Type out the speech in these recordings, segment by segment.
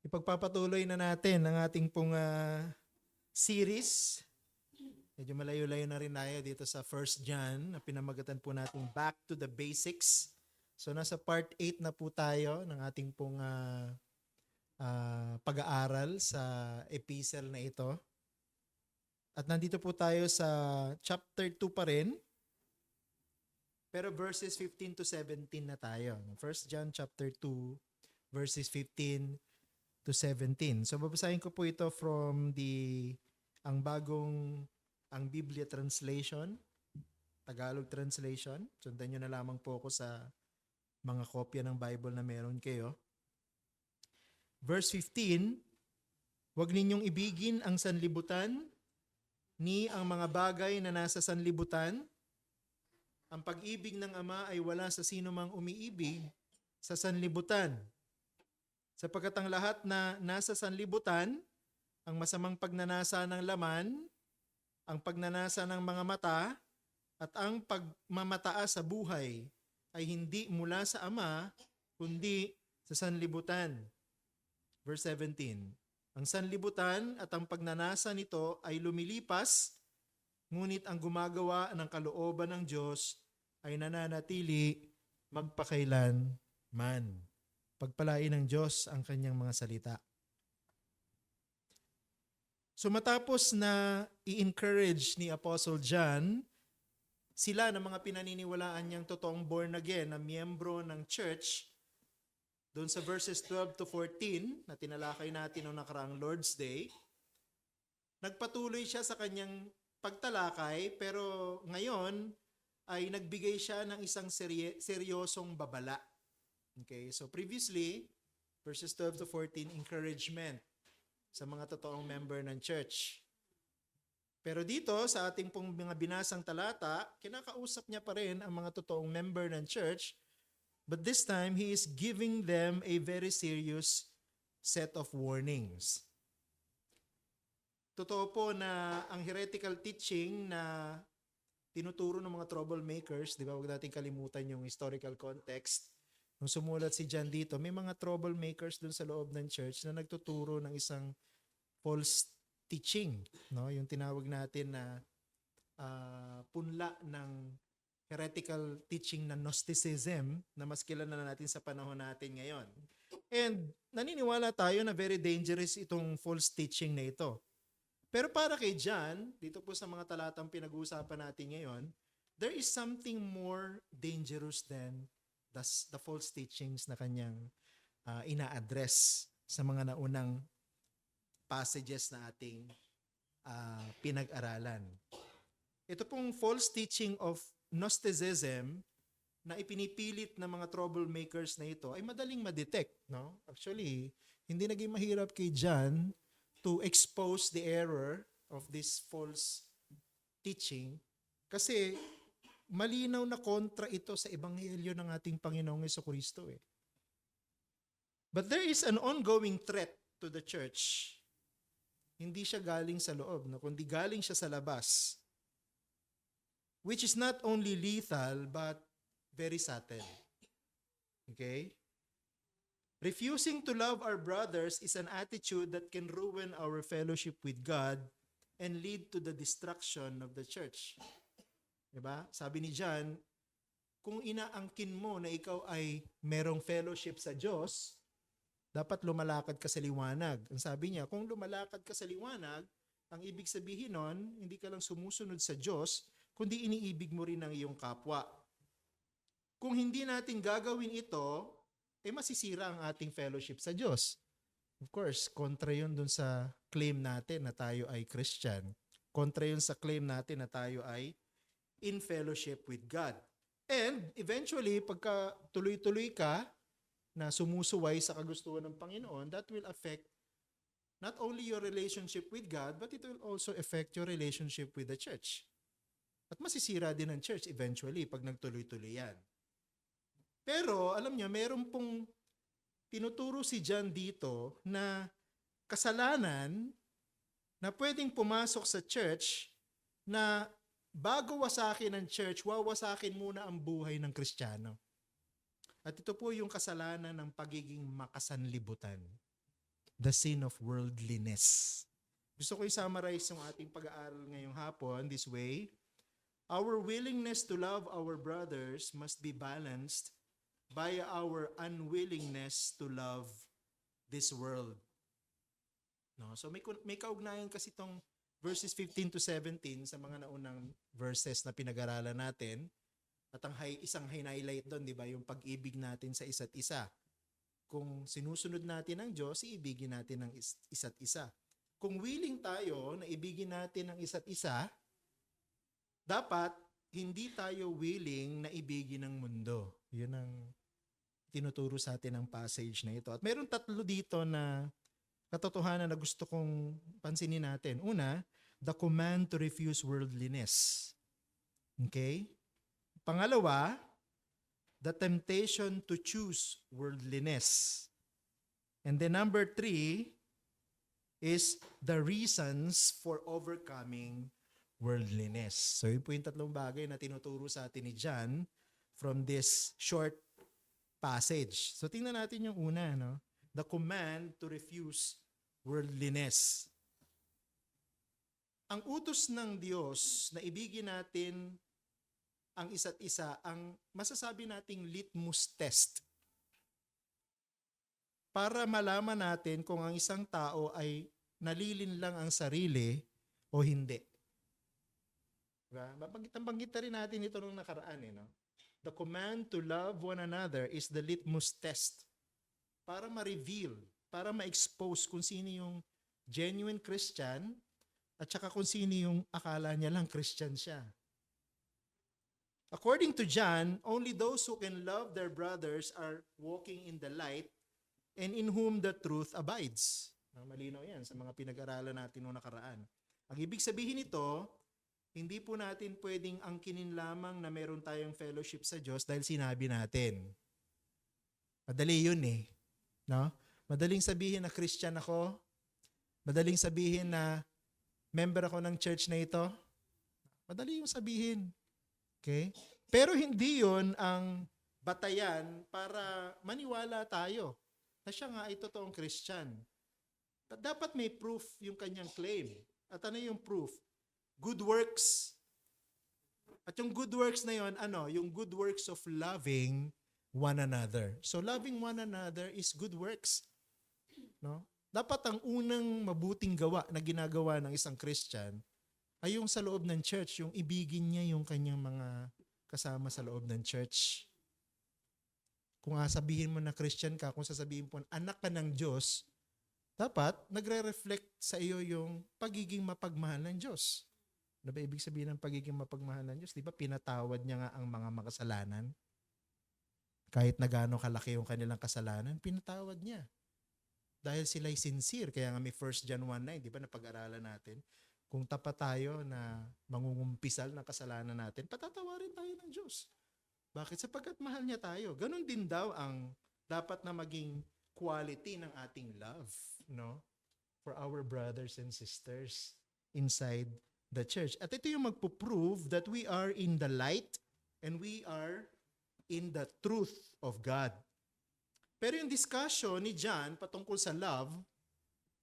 Ipagpapatuloy na natin ang ating pong series. Medyo malayo-layo na rin tayo dito sa First John na pinamagatan po natin Back to the Basics. So nasa part 8 na po tayo ng ating pong pag-aaral sa epistle na ito. At nandito po tayo sa chapter 2 pa rin. Pero verses 15 to 17 na tayo. First John chapter 2 verses 15 to 17. So babasahin ko po ito from ang Biblia translation, Tagalog translation. Sundan nyo na lamang po ako sa mga kopya ng Bible na meron kayo. Verse 15, huwag ninyong ibigin ang sanlibutan, ni ang mga bagay na nasa sanlibutan. Ang pag-ibig ng Ama ay wala sa sino mang umiibig sa sanlibutan. Sapagkat ang lahat na nasa sanlibutan, ang masamang pagnanasa ng laman, ang pagnanasa ng mga mata, at ang pagmamataas sa buhay ay hindi mula sa Ama, kundi sa sanlibutan. Verse 17, ang sanlibutan at ang pagnanasa nito ay lumilipas, ngunit ang gumagawa ng kalooban ng Diyos ay nananatili magpakailanman. Pagpalain ng Diyos ang kanyang mga salita. So matapos na i-encourage ni Apostle John sila ng mga pinaniniwalaan niyang totoong born again na miyembro ng church, doon sa verses 12 to 14 na tinalakay natin noong nakaraang Lord's Day, nagpatuloy siya sa kanyang pagtalakay pero ngayon ay nagbigay siya ng isang seryosong babala. Okay, so previously, verses 12 to 14, encouragement sa mga totoong member ng church. Pero dito, sa ating pong mga binasang talata, kinakausap niya pa rin ang mga totoong member ng church, but this time, he is giving them a very serious set of warnings. Totoo po na ang heretical teaching na tinuturo ng mga troublemakers, di ba, huwag natin kalimutan yung historical context. Nung sumulat si John dito, may mga troublemakers dun sa loob ng church na nagtuturo ng isang false teaching. No? Yung tinawag natin na punla ng heretical teaching na Gnosticism na mas kilala na natin sa panahon natin ngayon. And naniniwala tayo na very dangerous itong false teaching na ito. Pero para kay John, dito po sa mga talatang pinag-uusapan natin ngayon, there is something more dangerous than the false teachings na kanyang ina-address sa mga naunang passages na ating pinag-aralan. Ito pong false teaching of Gnosticism na ipinipilit ng mga troublemakers na ito ay madaling ma-detect. No? Actually, hindi naging mahirap kay John to expose the error of this false teaching kasi malinaw na kontra ito sa ebanghelyo ng ating Panginoong Jesucristo. But there is an ongoing threat to the church. Hindi siya galing sa loob, no? Kundi galing siya sa labas, which is not only lethal but very subtle. Okay? Refusing to love our brothers is an attitude that can ruin our fellowship with God and lead to the destruction of the church. Diba? Sabi ni John, kung inaangkin mo na ikaw ay merong fellowship sa Diyos, dapat lumalakad ka sa liwanag. Ang sabi niya, kung lumalakad ka sa liwanag, ang ibig sabihin nun, hindi ka lang sumusunod sa Diyos, kundi iniibig mo rin ang iyong kapwa. Kung hindi natin gagawin ito, masisira ang ating fellowship sa Diyos. Of course, kontra yun dun sa claim natin na tayo ay Christian. Kontra yun sa claim natin na tayo ay in fellowship with God. And eventually, pagka tuloy-tuloy ka na sumusuway sa kagustuhan ng Panginoon, that will affect not only your relationship with God, but it will also affect your relationship with the church. At masisira din ang church eventually pag nagtuloy-tuloy yan. Pero alam niyo, meron pong tinuturo si John dito na kasalanan na pwedeng pumasok sa church na bago wasakin ang church, wawasakin muna ang buhay ng Kristiyano. At ito po yung kasalanan ng pagiging makasanlibutan. the sin of worldliness. Gusto ko i-summarize yung ating pag-aaral ngayong hapon this way. Our willingness to love our brothers must be balanced by our unwillingness to love this world. No? So may kaugnayan kasi itong verses 15 to 17 sa mga naunang verses na pinag-aralan natin. At ang isang highlight doon, di ba, yung pag-ibig natin sa isa't isa. Kung sinusunod natin ang Diyos, iibigin natin ang isa't isa. Kung willing tayo na ibigin natin ang isa't isa, dapat hindi tayo willing na ibigin ang mundo. Yun ang tinuturo sa atin ng passage na ito. At meron tatlo dito na katotohanan na gusto kong pansinin natin. Una, the command to refuse worldliness. Okay? Pangalawa, the temptation to choose worldliness. And then number 3 is the reasons for overcoming worldliness. So yun po yung tatlong bagay na tinuturo sa atin ni John from this short passage. So tingnan natin yung una, no? The command to refuse worldliness. Ang utos ng Diyos na ibigin natin ang isa't isa, ang masasabi nating litmus test para malaman natin kung ang isang tao ay nalilin lang ang sarili o hindi. Diba? Banggit rin natin ito nung nakaraan. No? The command to love one another is the litmus test para ma-reveal, para ma-expose kung sino yung genuine Christian at saka kung sino yung akala niya lang Christian siya. According to John, only those who can love their brothers are walking in the light and in whom the truth abides. Malinaw yan sa mga pinag-aralan natin noong nakaraan. Ang ibig sabihin nito, hindi po natin pwedeng angkinin lamang na meron tayong fellowship sa Diyos dahil sinabi natin. Madali yun eh. No? Madaling sabihin na Christian ako. Madaling sabihin na member ako ng church na ito. Madali yung sabihin. Okay? Pero hindi yun ang batayan para maniwala tayo na siya nga ay totoong Christian. Dapat may proof yung kanyang claim. At ano yung proof? Good works. At yung good works na yun, yung good works of loving one another. So loving one another is good works. No? Dapat ang unang mabuting gawa na ginagawa ng isang Christian ay yung sa loob ng church, yung ibigin niya yung kanyang mga kasama sa loob ng church. Kung sabihin mo na Christian ka, kung sasabihin mo anak ka ng Diyos, dapat nagre-reflect sa iyo yung pagiging mapagmahal ng Diyos. Ano ba ibig sabihin ng pagiging mapagmahal ng Diyos? Di ba pinatawad niya nga ang mga makasalanan? Kahit na gaano kalaki yung kanilang kasalanan, pinatawad niya. Dahil sila'y sincere. Kaya nga may 1 John 1:9, di ba napag-aralan natin? Kung tapat tayo na mangungumpisal ng kasalanan natin, patatawarin tayo ng Diyos. Bakit? Sapagkat mahal niya tayo. Ganon din daw ang dapat na maging quality ng ating love, no? For our brothers and sisters inside the church. At ito yung magpo-prove that we are in the light and we are in the truth of God. Pero yung discussion ni John patungkol sa love,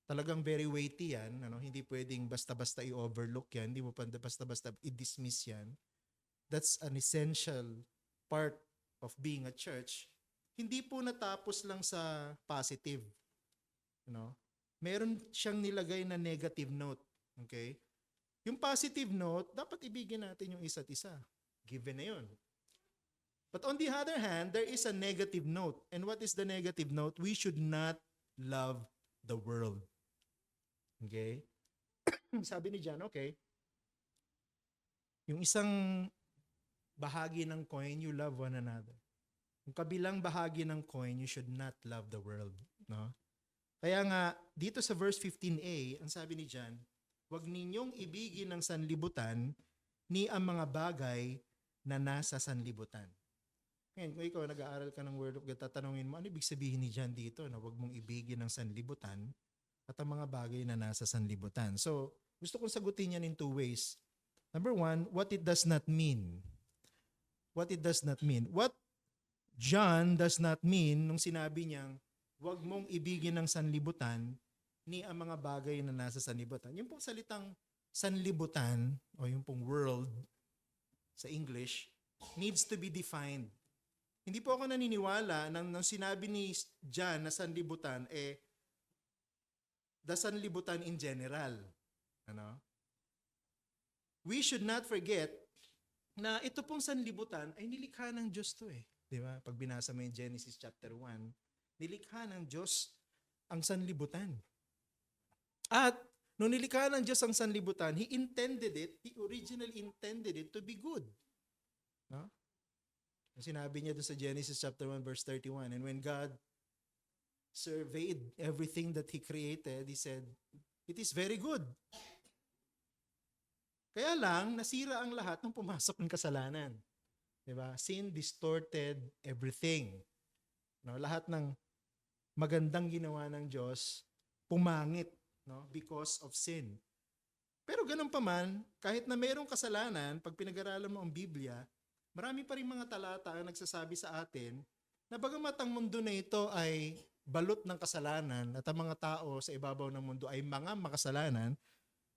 talagang very weighty yan. Hindi pwedeng basta-basta i-overlook yan. Hindi mo pa basta-basta i-dismiss yan. That's an essential part of being a church. Hindi po natapos lang sa positive. Meron siyang nilagay na negative note. Okay? Yung positive note, dapat ibigin natin yung isa't isa. Given na yun. But on the other hand, there is a negative note. And what is the negative note? We should not love the world. Okay? Sabi ni John, okay, yung isang bahagi ng coin, you love one another. Yung kabilang bahagi ng coin, you should not love the world. No? Kaya nga, dito sa verse 15a, ang sabi ni John, huwag ninyong ibigin ng sanlibutan ni ang mga bagay na nasa sanlibutan. Ngayon, kung ikaw nag-aaral ka ng Word of God, tatanungin mo, ano ibig sabihin ni John dito na huwag mong ibigin ng sanlibutan at ang mga bagay na nasa sanlibutan? So, gusto kong sagutin yan in two ways. Number one, what it does not mean. What it does not mean. What John does not mean nung sinabi niyang huwag mong ibigin ng sanlibutan ni ang mga bagay na nasa sanlibutan. Yung pong salitang sanlibutan o yung pong world sa English needs to be defined. Hindi po ako naniniwala nang sinabi ni John na sanlibutan, the sanlibutan in general. Ano? We should not forget na ito pong sanlibutan ay nilikha ng Diyos to eh. Di ba? Pag binasa mo yung Genesis chapter 1, nilikha ng Diyos ang sanlibutan. At nung nilikha ng Diyos ang sanlibutan, He originally intended it to be good. No? Sinabi niya doon sa Genesis chapter 1 verse 31, and when God surveyed everything that He created, He said, it is very good. Kaya lang, nasira ang lahat nung pumasok ng kasalanan. Diba? Sin distorted everything. No? Lahat ng magandang ginawa ng Diyos, pumangit, no? Because of sin. Pero ganun pa man, kahit na mayroong kasalanan, pag pinag-aralan mo ang Biblia, marami pa rin mga talata ang nagsasabi sa atin na bagamat ang mundo na ito ay balot ng kasalanan at ang mga tao sa ibabaw ng mundo ay mga makasalanan,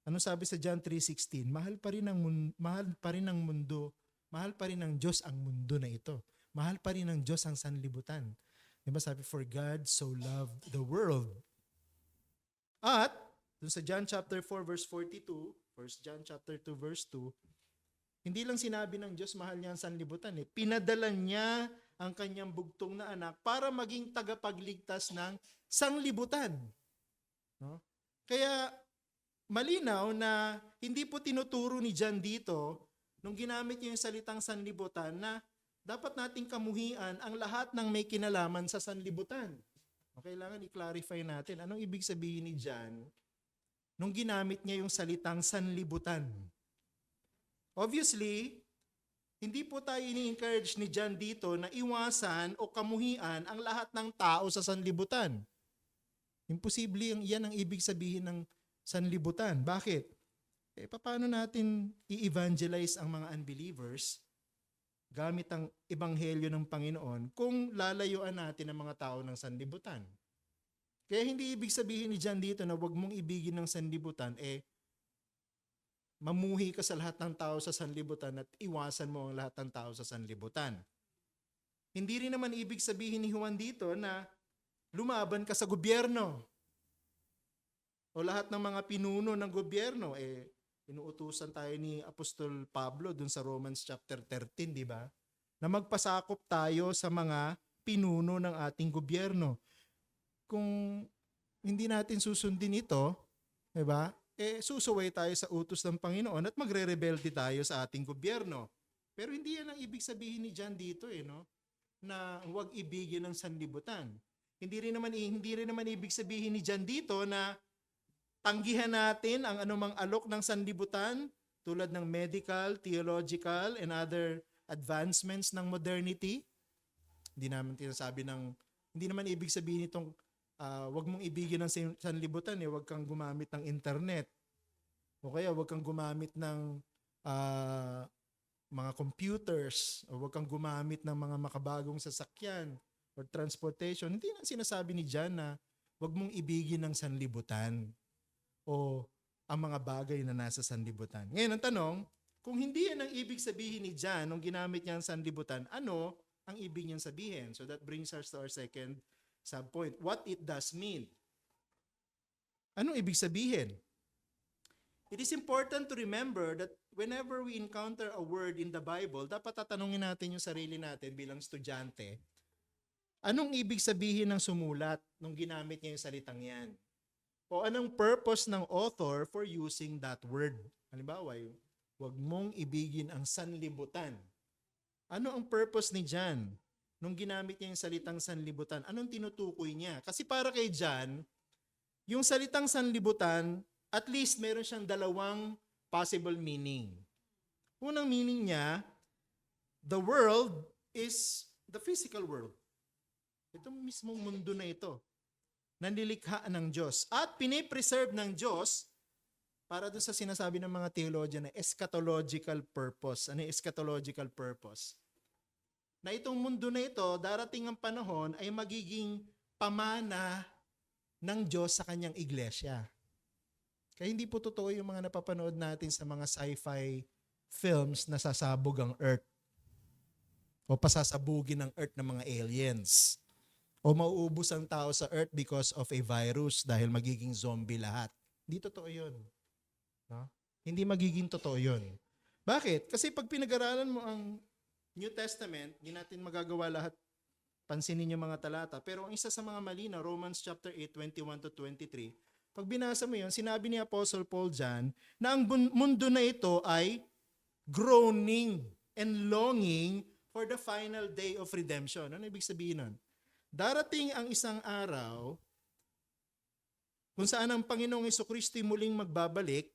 ano sabi sa John 3:16? Mahal pa rin ng mundo, mahal pa rin ng Diyos ang mundo na ito. Mahal pa rin ng Diyos ang sanlibutan. Diba sabi, for God so loved the world. At, dun sa John chapter 4 verse 42, 1 John chapter 2 verse 2, hindi lang sinabi ng Diyos mahal niya ang sanlibutan eh. Pinadala niya ang kanyang bugtong na anak para maging tagapagligtas ng sanlibutan. No? Kaya, malinaw na hindi po tinuturo ni John dito, nung ginamit niya yung salitang sanlibutan, na dapat nating kamuhian ang lahat ng may kinalaman sa sanlibutan. Kailangan i-clarify natin, anong ibig sabihin ni John nung ginamit niya yung salitang sanlibutan. Obviously, hindi po tayo ini-encourage ni John dito na iwasan o kamuhian ang lahat ng tao sa sanlibutan. Imposible yan ang ibig sabihin ng sanlibutan. Bakit? Paano natin i-evangelize ang mga unbelievers gamit ang ebanghelyo ng Panginoon kung lalayuan natin ang mga tao ng sanlibutan? Kaya hindi ibig sabihin ni John dito na huwag mong ibigin ng sanlibutan, mamuhi ka sa lahat ng tao sa sanlibutan at iwasan mo ang lahat ng tao sa sanlibutan. Hindi rin naman ibig sabihin ni Juan dito na lumaban ka sa gobyerno. O lahat ng mga pinuno ng gobyerno, inuutusan tayo ni Apostol Pablo dun sa Romans chapter 13, di ba? Na magpasakop tayo sa mga pinuno ng ating gobyerno. Kung hindi natin susundin ito, di ba? Susuway tayo sa utos ng Panginoon at magre-rebelde tayo sa ating gobyerno. Pero hindi yan ang ibig sabihin ni John dito, no? Na huwag ibigin ng sanlibutan. Hindi rin naman ibig sabihin ni John dito na tanggihan natin ang anumang alok ng sanlibutan tulad ng medical, theological, and other advancements ng modernity. Hindi naman ibig sabihin itong wag mong ibigin ng sanlibutan, wag kang gumamit ng internet. O kaya wag kang gumamit ng mga computers, o wag kang gumamit ng mga makabagong sasakyan or transportation. Hindi na sinasabi ni John na wag mong ibigin ng sanlibutan o ang mga bagay na nasa sanlibutan. Ngayon ang tanong, kung hindi yan ang ibig sabihin ni John nung ginamit niya ang sanlibutan, ano ang ibig niyang sabihin? So that brings us to our second subpoint. What it does mean? Anong ibig sabihin? It is important to remember that whenever we encounter a word in the Bible, dapat tatanungin natin yung sarili natin bilang estudyante, anong ibig sabihin ng sumulat nung ginamit niya yung salitang yan? O anong purpose ng author for using that word? Halimbawa, huwag mong ibigin ang sanlibutan. Ano ang purpose ni John nung ginamit niya yung salitang sanlibutan? Anong tinutukoy niya? Kasi para kay John, yung salitang sanlibutan, at least meron siyang dalawang possible meaning. Unang meaning niya, the world is the physical world. Itong mismong mundo na ito, nanlilikha ng Diyos at pinipreserve ng Diyos para doon sa sinasabi ng mga theologian na eschatological purpose. Ano yung eschatological purpose? Na itong mundo na ito, darating ang panahon ay magiging pamana ng Diyos sa kanyang iglesia. Kaya hindi po totoo yung mga napapanood natin sa mga sci-fi films na sasabog ang Earth o pasasabugin ng Earth ng mga aliens o mauubos ang tao sa Earth because of a virus dahil magiging zombie lahat. Hindi totoo yun. No? Hindi magiging totoo yun. Bakit? Kasi pag pinag-aralan mo ang New Testament, hindi natin magagawa lahat pansinin yung mga talata. Pero ang isa sa mga malinaw, Romans chapter 8, 21 to 23, pag binasa mo yun, sinabi ni Apostle Paul dyan na ang mundo na ito ay groaning and longing for the final day of redemption. Ano ibig sabihin nun? Darating ang isang araw kung saan ang Panginoong Jesucristo'y muling magbabalik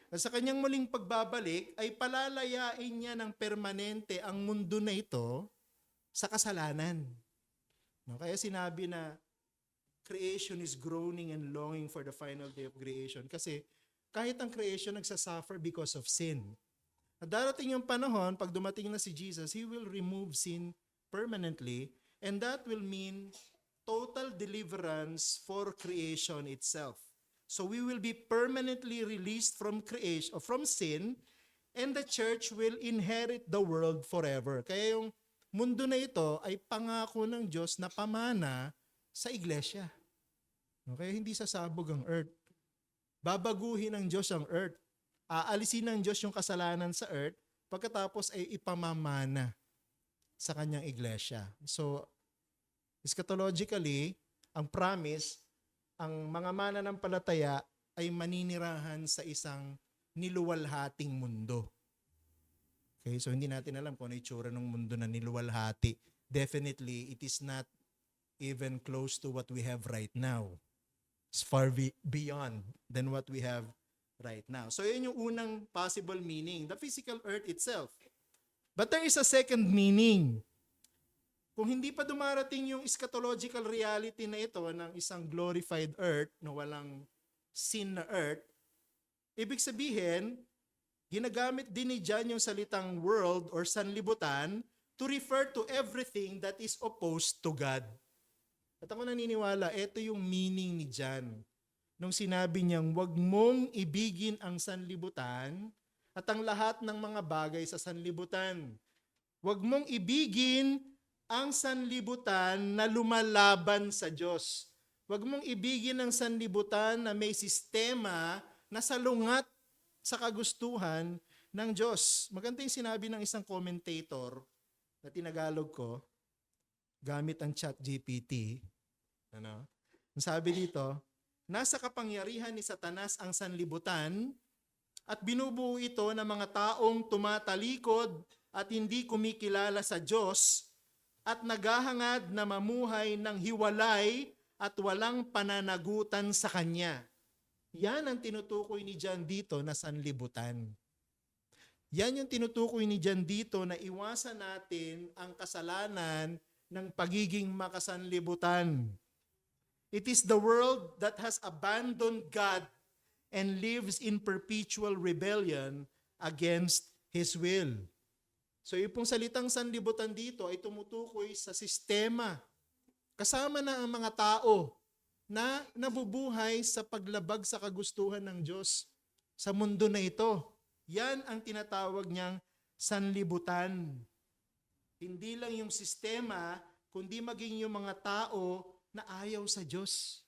at sa kanyang muling pagbabalik ay palalayain niya ng permanente ang mundo na ito sa kasalanan. No? Kaya sinabi na creation is groaning and longing for the final day of creation kasi kahit ang creation nagsasuffer because of sin. At darating yung panahon, pag dumating na si Jesus, He will remove sin permanently, and that will mean total deliverance for creation itself. So we will be permanently released from creation, from sin, and the church will inherit the world forever. Kaya yung mundo na ito ay pangako ng Diyos na pamana sa iglesia. Okay, hindi sasabog ang earth. Babaguhin ng Diyos ang earth. Aalisin ng Diyos yung kasalanan sa earth, pagkatapos ay ipamamana sa kanyang iglesia. So, eschatologically, ang promise, ang mga mananampalataya ay maninirahan sa isang niluwalhating mundo. Okay, so hindi natin alam kung ano itsura ng mundo na niluwalhati. Definitely, it is not even close to what we have right now. It's far beyond than what we have right now. So yun yung unang possible meaning, the physical earth itself. But there is a second meaning. Kung hindi pa dumarating yung eschatological reality na ito ng isang glorified earth, na walang sin na earth, ibig sabihin, ginagamit din ni John yung salitang world or sanlibutan to refer to everything that is opposed to God. At ako naniniwala, ito yung meaning ni John. Nung sinabi niyang, huwag mong ibigin ang sanlibutan at ang lahat ng mga bagay sa sanlibutan. Huwag mong ibigin ang sanlibutan na lumalaban sa Diyos. Huwag mong ibigin ang sanlibutan na may sistema na salungat sa kagustuhan ng Diyos. Maganda yung sinabi ng isang commentator na tinagalog ko, gamit ang ChatGPT. Ano? Ang sabi dito, nasa kapangyarihan ni Satanas ang sanlibutan at binubuo ito ng mga taong tumatalikod at hindi kumikilala sa Diyos at naghahangad na mamuhay ng hiwalay at walang pananagutan sa Kanya. Yan ang tinutukoy ni John dito na sanlibutan. Yan yung tinutukoy ni John dito na iwasan natin ang kasalanan ng pagiging makasanlibutan. It is the world that has abandoned God and lives in perpetual rebellion against His will. So yung pong salitang sanlibutan dito ay tumutukoy sa sistema. Kasama na ang mga tao na nabubuhay sa paglabag sa kagustuhan ng Diyos sa mundo na ito. Yan ang tinatawag niyang sanlibutan. Hindi lang yung sistema, kundi maging yung mga tao na ayaw sa Diyos.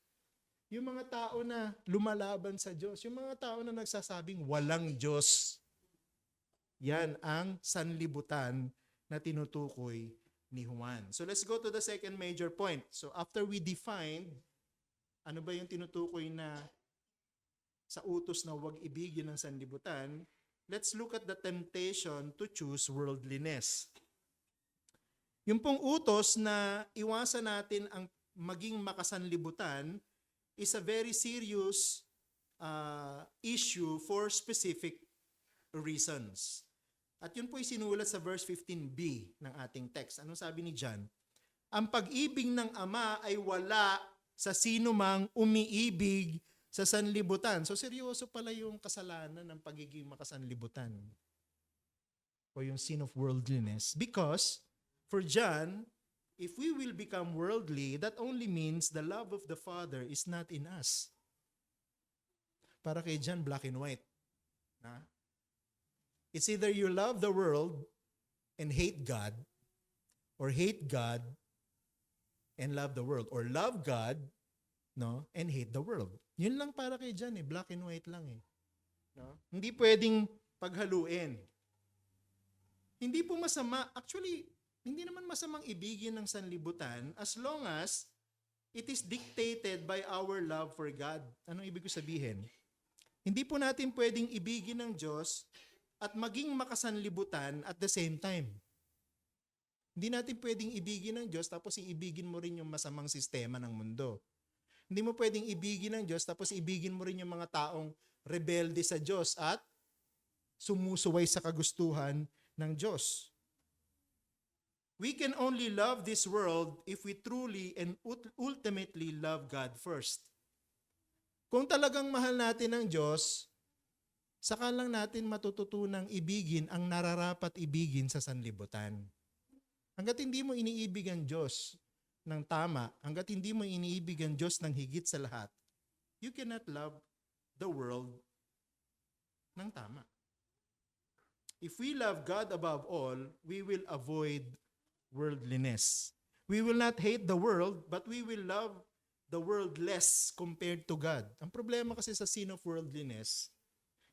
Yung mga tao na lumalaban sa Diyos. Yung mga tao na nagsasabing walang Diyos. Yan ang sanlibutan na tinutukoy ni Juan. So let's go to the second major point. So after we defined ano ba yung tinutukoy na sa utos na huwag ibigin ng sanlibutan, let's look at the temptation to choose worldliness. Yung pong utos na iwasan natin ang maging makasanlibutan is a very serious issue for specific reasons. At yun po isinulat sa verse 15b ng ating text. Anong sabi ni John? Ang pag-ibig ng Ama ay wala sa sino mang umiibig sa sanlibutan. So seryoso pala yung kasalanan ng pagiging makasanlibutan o yung sin of worldliness. Because for John, if we will become worldly, that only means the love of the Father is not in us. Para kay John, black and white. Na? It's either you love the world and hate God, or hate God and love the world, or love God, no, and hate the world. Yun lang para kay John, black and white lang eh. No? Hindi pwedeng paghaluin. Hindi po masama, actually, hindi naman masamang ibigin ng sanlibutan as long as it is dictated by our love for God. Anong ibig ko sabihin? Hindi po natin pwedeng ibigin ng Diyos at maging makasanlibutan at the same time. Hindi natin pwedeng ibigin ng Diyos tapos iibigin mo rin yung masamang sistema ng mundo. Hindi mo pwedeng ibigin ng Diyos tapos ibigin mo rin yung mga taong rebelde sa Diyos at sumusuway sa kagustuhan ng Diyos. We can only love this world if we truly and ultimately love God first. Kung talagang mahal natin ang Diyos, saka lang natin matututunang ibigin ang nararapat ibigin sa sanlibutan. Hanggat hindi mo iniibig ang Diyos ng tama, hanggat hindi mo iniibig ang Diyos ng higit sa lahat, you cannot love the world ng tama. If we love God above all, we will avoid worldliness. We will not hate the world, but we will love the world less compared to God. Ang problema kasi sa sin of worldliness,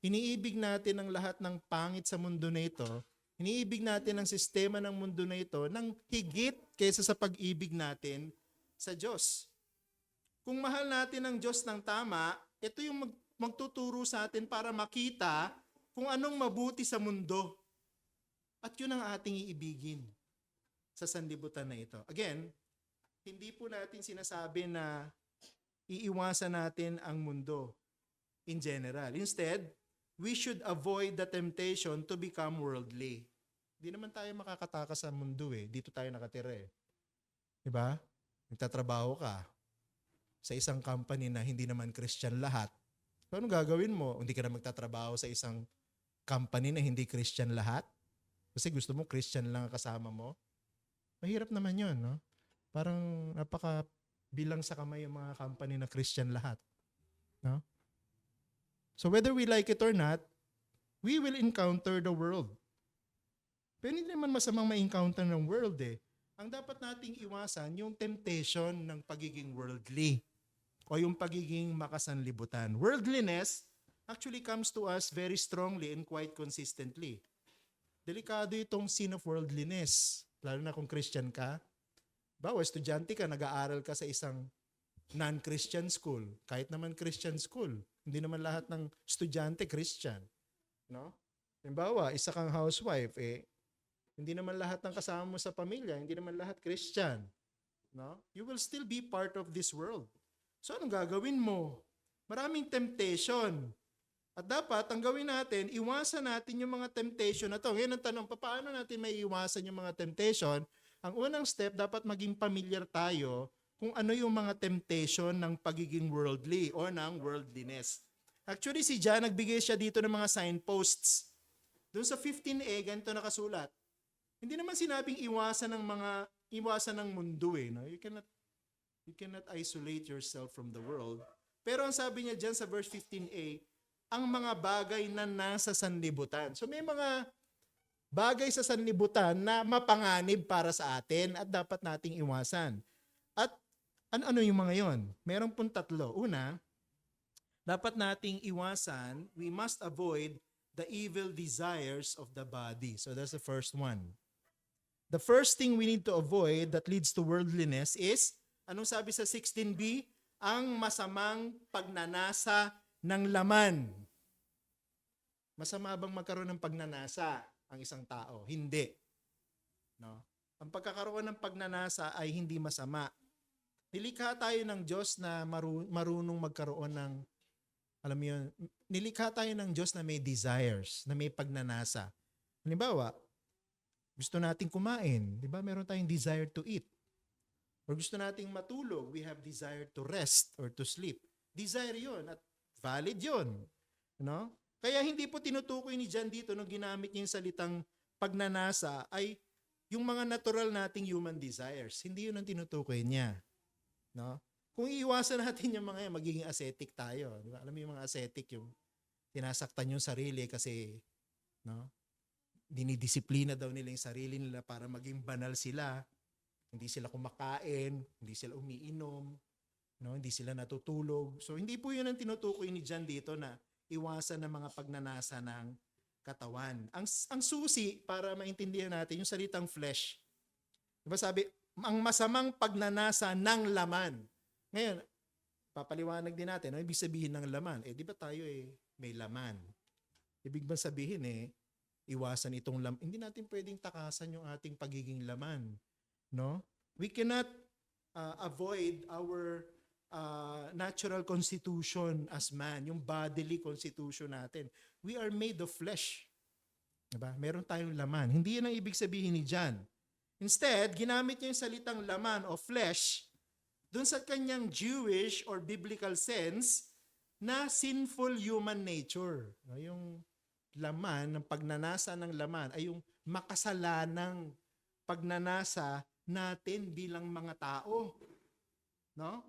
iniibig natin ang lahat ng pangit sa mundo na ito, iniibig natin ang sistema ng mundo na ito ng higit kaysa sa pag-ibig natin sa Diyos. Kung mahal natin ang Diyos ng tama, ito yung magtuturo sa atin para makita kung anong mabuti sa mundo. At yun ang ating iibigin sa sanlibutan na ito. Again, hindi po natin sinasabi na iiwasan natin ang mundo in general. Instead, we should avoid the temptation to become worldly. Hindi naman tayo makakatakas sa mundo eh. Dito tayo nakatira eh. Diba? Nagtatrabaho ka sa isang company na hindi naman Christian lahat. So, anong gagawin mo? Hindi ka na magtatrabaho sa isang company na hindi Christian lahat? Kasi gusto mo Christian lang ang kasama mo? Mahirap naman yun, no? Parang napaka-bilang sa kamay yung mga company na Christian lahat. No? So whether we like it or not, we will encounter the world. Pero hindi naman masamang ma-encounter ng world eh. Ang dapat nating iwasan yung temptation ng pagiging worldly o yung pagiging makasanlibutan. Worldliness actually comes to us very strongly and quite consistently. Delikado itong sin of worldliness. Lalo na kung Christian ka. Bawa, estudyante ka, nag-aaral ka sa isang non-Christian school. Kahit naman Christian school. Hindi naman lahat ng estudyante Christian. No? Halimbawa, isa kang housewife, hindi naman lahat ng kasama mo sa pamilya, hindi naman lahat Christian. No? You will still be part of this world. So, anong gagawin mo? Maraming temptation. At dapat, ang gawin natin, iwasan natin yung mga temptation na to. Ngayon ang tanong, paano natin may iwasan yung mga temptation? Ang unang step, dapat maging familiar tayo kung ano yung mga temptation ng pagiging worldly o ng worldliness. Actually, si John, nagbigay siya dito ng mga signposts. Doon sa 15a, ganito nakasulat. Hindi naman sinabing iwasan ng mundo eh. No? You cannot isolate yourself from the world. Pero ang sabi niya dyan sa verse 15a, ang mga bagay na nasa sanlibutan. So may mga bagay sa sanlibutan na mapanganib para sa atin at dapat nating iwasan. At ano yung mga yon? Meron pong tatlo. Una, dapat nating iwasan, we must avoid the evil desires of the body. So that's the first one. The first thing we need to avoid that leads to worldliness is, anong sabi sa 16b? Ang masamang pagnanasa ng laman. Masama bang magkaroon ng pagnanasa ang isang tao? Hindi. No? Ang pagkakaroon ng pagnanasa ay hindi masama. Nilikha tayo ng Diyos na marunong magkaroon ng, alam mo yun, nilikha tayo ng Diyos na may desires, na may pagnanasa. Halimbawa, gusto nating kumain, di ba? Meron tayong desire to eat. Or gusto nating matulog, we have desire to rest or to sleep. Desire yon at valid yon. No? Kaya hindi po tinutukoy ni John dito nung ginamit niya yung salitang pagnanasa ay yung mga natural nating human desires. Hindi yun ang tinutukoy niya. No? Kung iiwasan natin yung mga yan, magiging ascetic tayo. Di ba? Alam mo yung mga ascetic, yung tinasaktan yung sarili kasi no, dinidisiplina daw nila yung sarili nila para maging banal sila. Hindi sila kumakain, hindi sila umiinom, no, hindi sila natutulog. So hindi po 'yun ang tinutukoy ni John dito na iwasan ng mga pagnanasa ng katawan. Ang susi para maintindihan natin yung salitang flesh. 'Di ba sabi, ang masamang pagnanasa ng laman. Ngayon, papaliwanag din natin, ano ibig sabihin ng laman? Di ba tayo may laman? Ibig ba sabihin iwasan itong laman? Hindi natin pwedeng takasan yung ating pagiging laman. No? We cannot avoid our natural constitution as man, yung bodily constitution natin. We are made of flesh. Diba? Meron tayong laman. Hindi yan ang ibig sabihin ni John. Instead, ginamit niya yung salitang laman o flesh dun sa kanyang Jewish or biblical sense na sinful human nature. Yung laman, ng pagnanasa ng laman ay yung makasalanang pagnanasa natin bilang mga tao. No?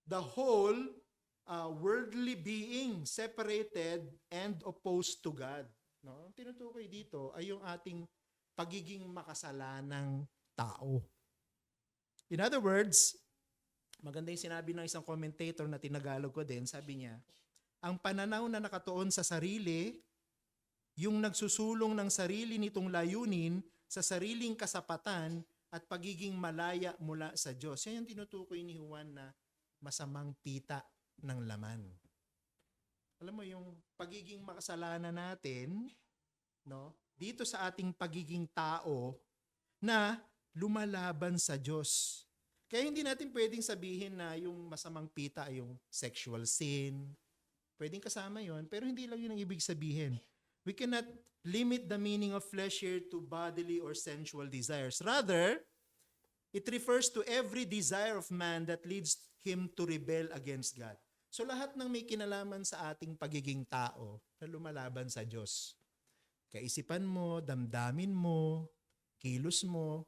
The whole worldly being separated and opposed to God. No? Ang tinutukoy dito ay yung ating pagiging makasalanang tao. In other words, maganda yung sinabi ng isang commentator na tinagalog ko din, sabi niya, ang pananaw na nakatuon sa sarili, yung nagsusulong ng sarili nitong layunin sa sariling kasapatan at pagiging malaya mula sa Diyos. Yan yung tinutukoy ni Juan na masamang pita ng laman. Alam mo, yung pagiging makasalanan natin, no, dito sa ating pagiging tao na lumalaban sa Diyos. Kaya hindi natin pwedeng sabihin na yung masamang pita ay yung sexual sin. Pwedeng kasama yon, pero hindi lang yun ang ibig sabihin. We cannot limit the meaning of flesh here to bodily or sensual desires. Rather, it refers to every desire of man that leads him to rebel against God. So lahat ng may kinalaman sa ating pagiging tao na lumalaban sa Diyos. Kaisipan mo, damdamin mo, kilos mo,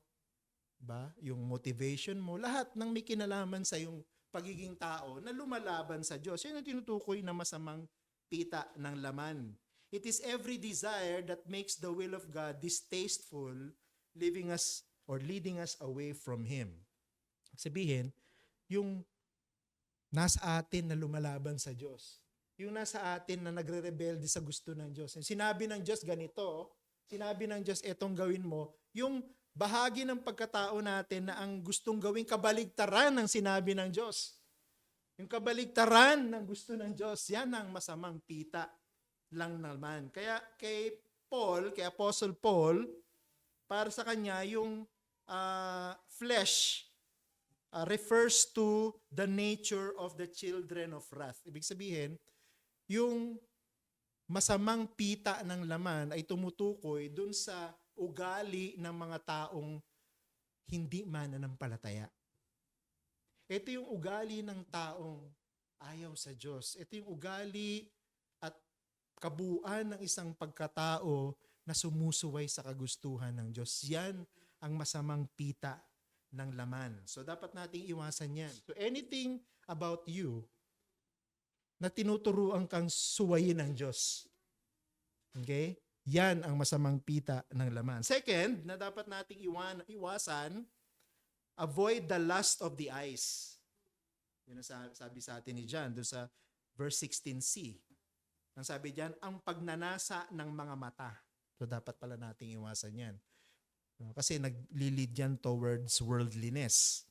ba? Yung motivation mo, lahat ng may kinalaman sa yung pagiging tao na lumalaban sa Diyos. Yan ang tinutukoy na masamang pita ng laman. It is every desire that makes the will of God distasteful, leaving us or leading us away from Him. Sabihin, yung nasa atin na lumalaban sa Diyos. Yung nasa atin na nagre-rebelde sa gusto ng Diyos. Sinabi ng Diyos ganito, sinabi ng Diyos etong gawin mo, yung bahagi ng pagkatao natin na ang gustong gawing kabaligtaran ng sinabi ng Diyos. Yung kabaligtaran ng gusto ng Diyos, yan ang masamang pita lang naman. Kaya kay Apostle Paul, para sa kanya, yung flesh refers to the nature of the children of wrath. Ibig sabihin, yung masamang pita ng laman ay tumutukoy dun sa ugali ng mga taong hindi mananampalataya. Ito yung ugali ng taong ayaw sa Diyos. Ito yung ugali at kabuuan ng isang pagkatao na sumusuway sa kagustuhan ng Diyos. Yan ang masamang pita ng laman. So dapat nating iwasan yan. So anything about you na tinuturuan kang suwayin ng Diyos. Okay? Yan ang masamang pita ng laman. Second, na dapat nating iwasan, avoid the lust of the eyes. Yun ang sabi sa atin ni John doon sa verse 16c. Ang sabi diyan, ang pagnanasa ng mga mata. So dapat pala nating iwasan yan. Kasi nag-lead yan towards worldliness.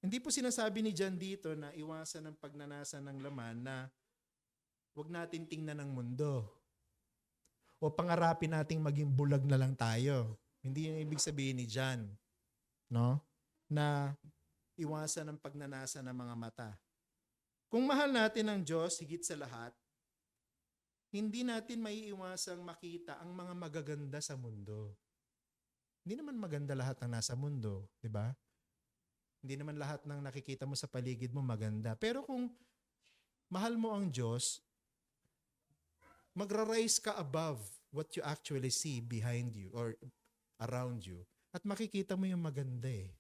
Hindi po sinasabi ni John dito na iwasan ang pagnanasa ng laman na huwag natin tingnan ng mundo. O pangarapin nating maging bulag na lang tayo. Hindi yung ibig sabihin ni John. No? Na iwasan ang pagnanasa ng mga mata. Kung mahal natin ang Diyos higit sa lahat, hindi natin maiiwasang makita ang mga magaganda sa mundo. Hindi naman maganda lahat ng nasa mundo, di ba? Hindi naman lahat ng nakikita mo sa paligid mo maganda. Pero kung mahal mo ang Diyos, magra-rise ka above what you actually see behind you or around you at makikita mo yung maganda eh.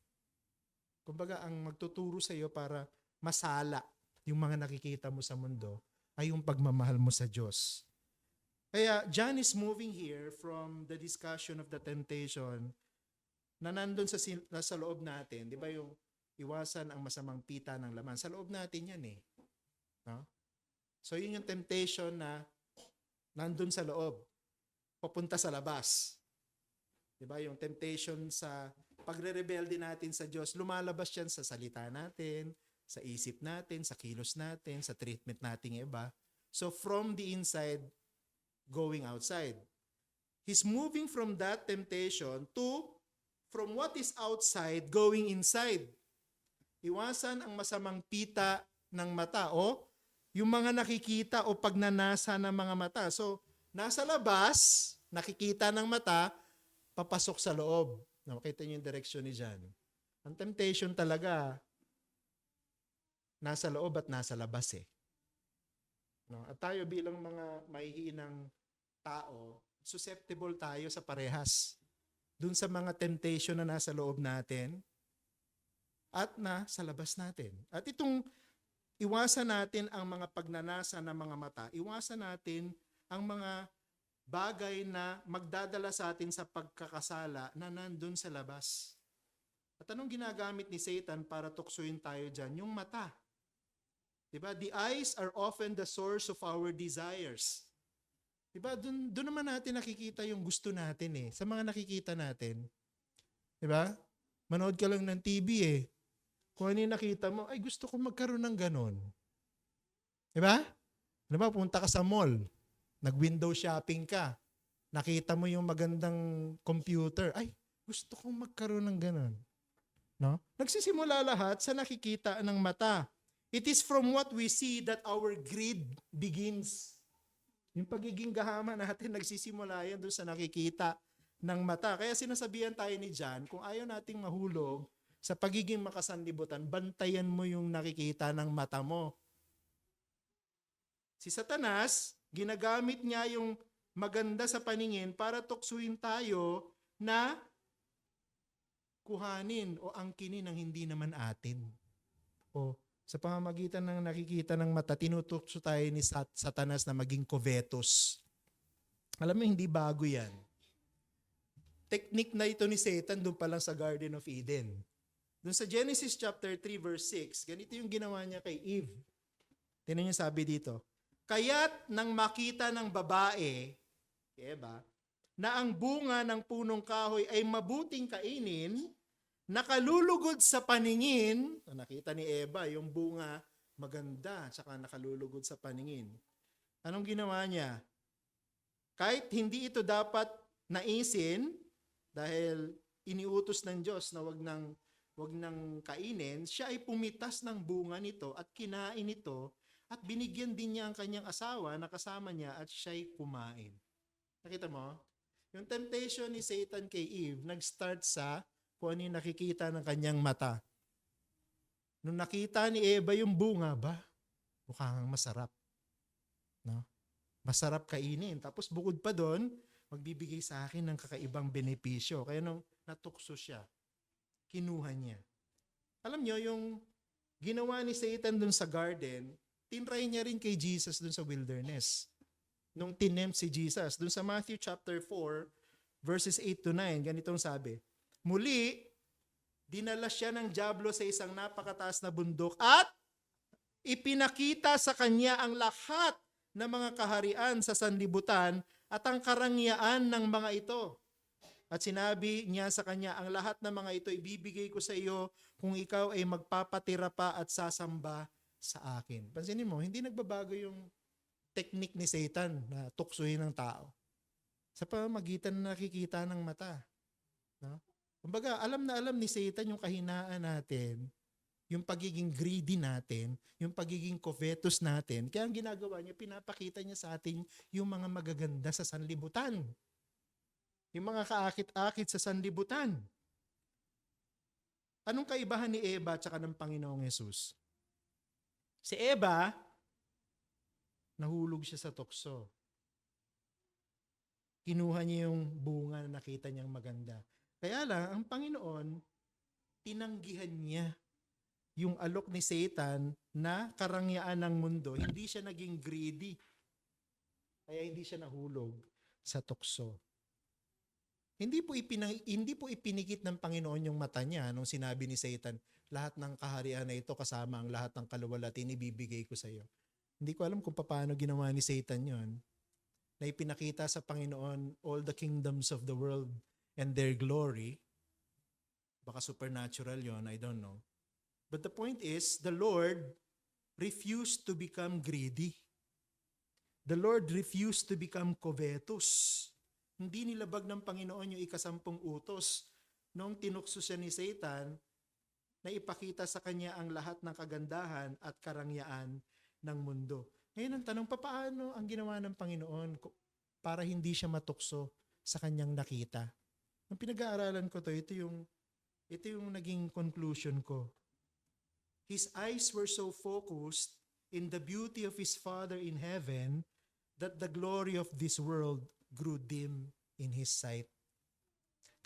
Kumbaga, ang magtuturo sa iyo para masala yung mga nakikita mo sa mundo ay yung pagmamahal mo sa Diyos. Kaya John is moving here from the discussion of the temptation na nandun sa loob natin. Di ba yung iwasan ang masamang pita ng laman? Sa loob natin yan eh. No? So yun yung temptation na nandun sa loob, papunta sa labas. Di ba? Yung temptation sa pagre-rebelde natin sa Diyos, lumalabas yan sa salita natin, sa isip natin, sa kilos natin, sa treatment nating iba. So from the inside, going outside. He's moving from that temptation to from what is outside, going inside. Iwasan ang masamang pita ng mata o yung mga nakikita o pagnanasa ng mga mata. So, nasa labas, nakikita ng mata, papasok sa loob. Nakita niyo yung direksyon ni John. Ang temptation talaga, nasa loob at nasa labas eh. No? At tayo bilang mga mahihinang tao, susceptible tayo sa parehas. Dun sa mga temptation na nasa loob natin at nasa labas natin. At itong iwasan natin ang mga pagnanasa ng mga mata, iwasan natin ang mga bagay na magdadala sa atin sa pagkakasala na nandun sa labas. At anong ginagamit ni Satan para tuksuin tayo dyan? Yung mata. Diba? The eyes are often the source of our desires. Diba? Doon naman natin nakikita yung gusto natin eh. Sa mga nakikita natin. Diba? Manood ka lang ng TV eh. Kung ano yung nakita mo, ay gusto ko magkaroon ng ganon. Diba? Diba? Punta ka sa mall. Nag-window shopping ka. Nakita mo yung magandang computer. Ay, gusto kong magkaroon ng ganon. No? Nagsisimula lahat sa nakikita ng mata. It is from what we see that our greed begins. Yung pagiging gahama natin, nagsisimula yan doon sa nakikita ng mata. Kaya sinasabihan tayo ni John, kung ayaw nating mahulog sa pagiging makasanlibutan, bantayan mo yung nakikita ng mata mo. Si Satanas, ginagamit niya yung maganda sa paningin para tuksuin tayo na kuhanin o angkinin ang hindi naman atin. O sa pamamagitan ng nakikita ng mata, tinutukso tayo ni Satanas na maging covetous. Alam mo, hindi bago yan. Technique na ito ni Satan doon pa lang sa Garden of Eden. Doon sa Genesis chapter 3 verse 6, ganito yung ginawa niya kay Eve. Tingnan niyo sabi dito, kaya't nang makita ng babae, Eva, na ang bunga ng punong kahoy ay mabuting kainin, nakalulugod sa paningin, nakita ni Eva, yung bunga maganda, tsaka nakalulugod sa paningin. Anong ginawa niya? Kahit hindi ito dapat naisin, dahil iniutos ng Diyos na wag nang kainin, siya ay pumitas ng bunga nito at kinain ito at binigyan din niya ang kanyang asawa na kasama niya at siya'y kumain. Nakita mo? Yung temptation ni Satan kay Eve, nag-start sa kung ano yung nakikita ng kanyang mata. Nung nakita ni Eva yung bunga, mukhang masarap. No? Masarap kainin. Tapos bukod pa doon, magbibigay sa akin ng kakaibang benepisyo. Kaya nung natukso siya, kinuha niya. Alam niyo, yung ginawa ni Satan doon sa garden, tinry niya rin kay Jesus doon sa wilderness. Nung tinempt si Jesus, doon sa Matthew chapter 4, verses 8 to 9, ganitong sabi, muli, dinala siya ng dyablo sa isang napakataas na bundok at ipinakita sa kanya ang lahat ng mga kaharian sa sanlibutan at ang karangyaan ng mga ito. At sinabi niya sa kanya, ang lahat ng mga ito ibibigay ko sa iyo kung ikaw ay magpapatira pa at sasamba sa akin. Pansinin mo, hindi nagbabago yung technique ni Satan na tuksuhin ng tao. Sa pamamagitan na nakikita ng mata. No? Kumbaga, alam na alam ni Satan yung kahinaan natin, yung pagiging greedy natin, yung pagiging covetous natin. Kaya ang ginagawa niya, pinapakita niya sa atin yung mga magaganda sa sanlibutan. Yung mga kaakit-akit sa sanlibutan. Anong kaibahan ni Eva at saka ng Panginoong Yesus? Si Eva, nahulog siya sa tukso. Kinuha niya yung bunga na nakita niyang maganda. Kaya lang, ang Panginoon, tinanggihan niya yung alok ni Satan na karangyaan ng mundo. Hindi siya naging greedy. Kaya hindi siya nahulog sa tukso. Hindi po ipinikit ng Panginoon yung mata niya nung sinabi ni Satan, lahat ng kaharian na ito kasama ang lahat ng kaluwalhatian ibibigay ko sa iyo. Hindi ko alam kung paano ginawa ni Satan yon, na ipinakita sa Panginoon all the kingdoms of the world and their glory. Baka supernatural yon, I don't know. But the point is, the Lord refused to become greedy. The Lord refused to become covetous. Hindi nilabag ng Panginoon yung ikasampung utos nung tinukso siya ni Satan na ipakita sa kanya ang lahat ng kagandahan at karangyaan ng mundo. Ngayon ang tanong, paano ang ginawa ng Panginoon para hindi siya matukso sa kanyang nakita? Ang pinag-aaralan ko ito yung naging conclusion ko. His eyes were so focused in the beauty of his Father in heaven that the glory of this world grew dim in his sight.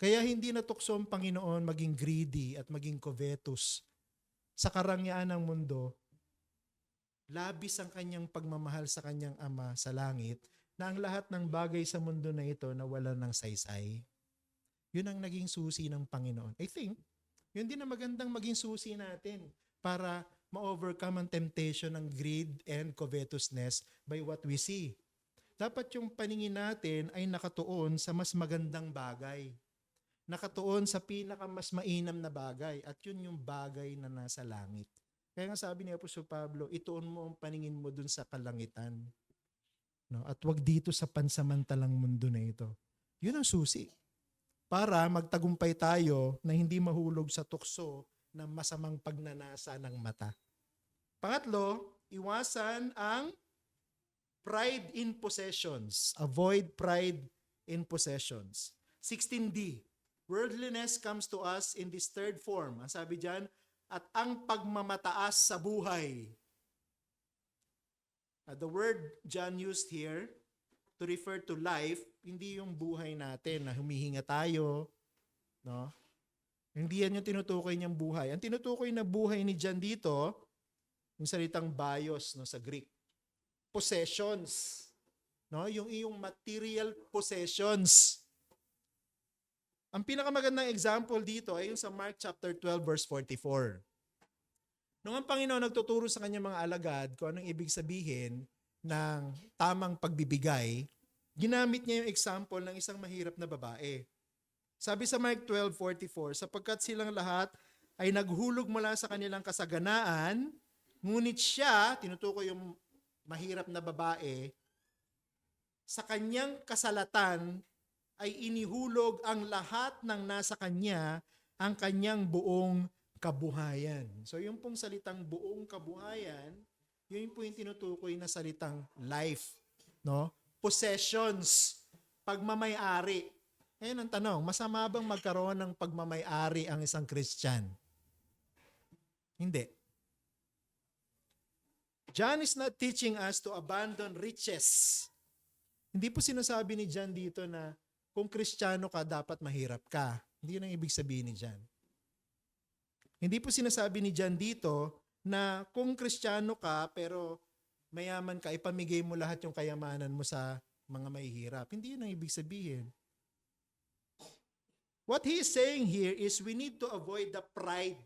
Kaya hindi natukso ang Panginoon maging greedy at maging covetous sa karangyaan ng mundo. Labis ang kanyang pagmamahal sa kanyang Ama sa langit na ang lahat ng bagay sa mundo na ito nawalan ng saysay. Yun ang naging susi ng Panginoon. I think, yun din ang magandang maging susi natin para ma-overcome ang temptation ng greed and covetousness by what we see. Dapat yung paningin natin ay nakatuon sa mas magandang bagay. Nakatuon sa pinakamas mainam na bagay. At yun yung bagay na nasa langit. Kaya nga sabi ni Apostol Pablo, ituon mo ang paningin mo dun sa kalangitan. No? At wag dito sa pansamantalang mundo na ito. Yun ang susi. Para magtagumpay tayo na hindi mahulog sa tukso ng masamang pagnanasa ng mata. Pangatlo, iwasan ang pride in possessions. Avoid pride in possessions. 16D, worldliness comes to us in this third form. Ang sabi dyan, at ang pagmamataas sa buhay. The word John used here to refer to life, hindi yung buhay natin na humihinga tayo, no? Hindi yan yung tinutukoy niyang buhay. Ang tinutukoy na buhay ni John dito, yung salitang bios, no, sa Greek. Possessions, no? Yung iyong material possessions. Ang pinakamagandang example dito ay yung sa Mark chapter 12 verse 44. Nung ang Panginoon nagtuturo sa kanyang mga alagad kung anong ibig sabihin ng tamang pagbibigay, ginamit niya yung example ng isang mahirap na babae. Sabi sa Mark 12:44, sapagkat silang lahat ay naghulog mula sa kanilang kasaganaan, ngunit siya, tinutukoy yung mahirap na babae, sa kanyang kasalatan ay inihulog ang lahat ng nasa kanya, ang kanyang buong kabuhayan. So yung pong salitang buong kabuhayan, yun po yung tinutukoy na salitang life, no? Possessions, pagmamay-ari. Ngayon ang tanong, masama bang magkaroon ng pagmamay-ari ang isang Christian? Hindi. John is not teaching us to abandon riches. Hindi po sinasabi ni John dito na kung Kristiyano ka, dapat mahirap ka. Hindi yun ang ibig sabihin ni John. Hindi po sinasabi ni John dito na kung Kristiyano ka pero mayaman ka, ipamigay mo lahat yung kayamanan mo sa mga mahihirap. Hindi yun ang ibig sabihin. What he is saying here is we need to avoid the pride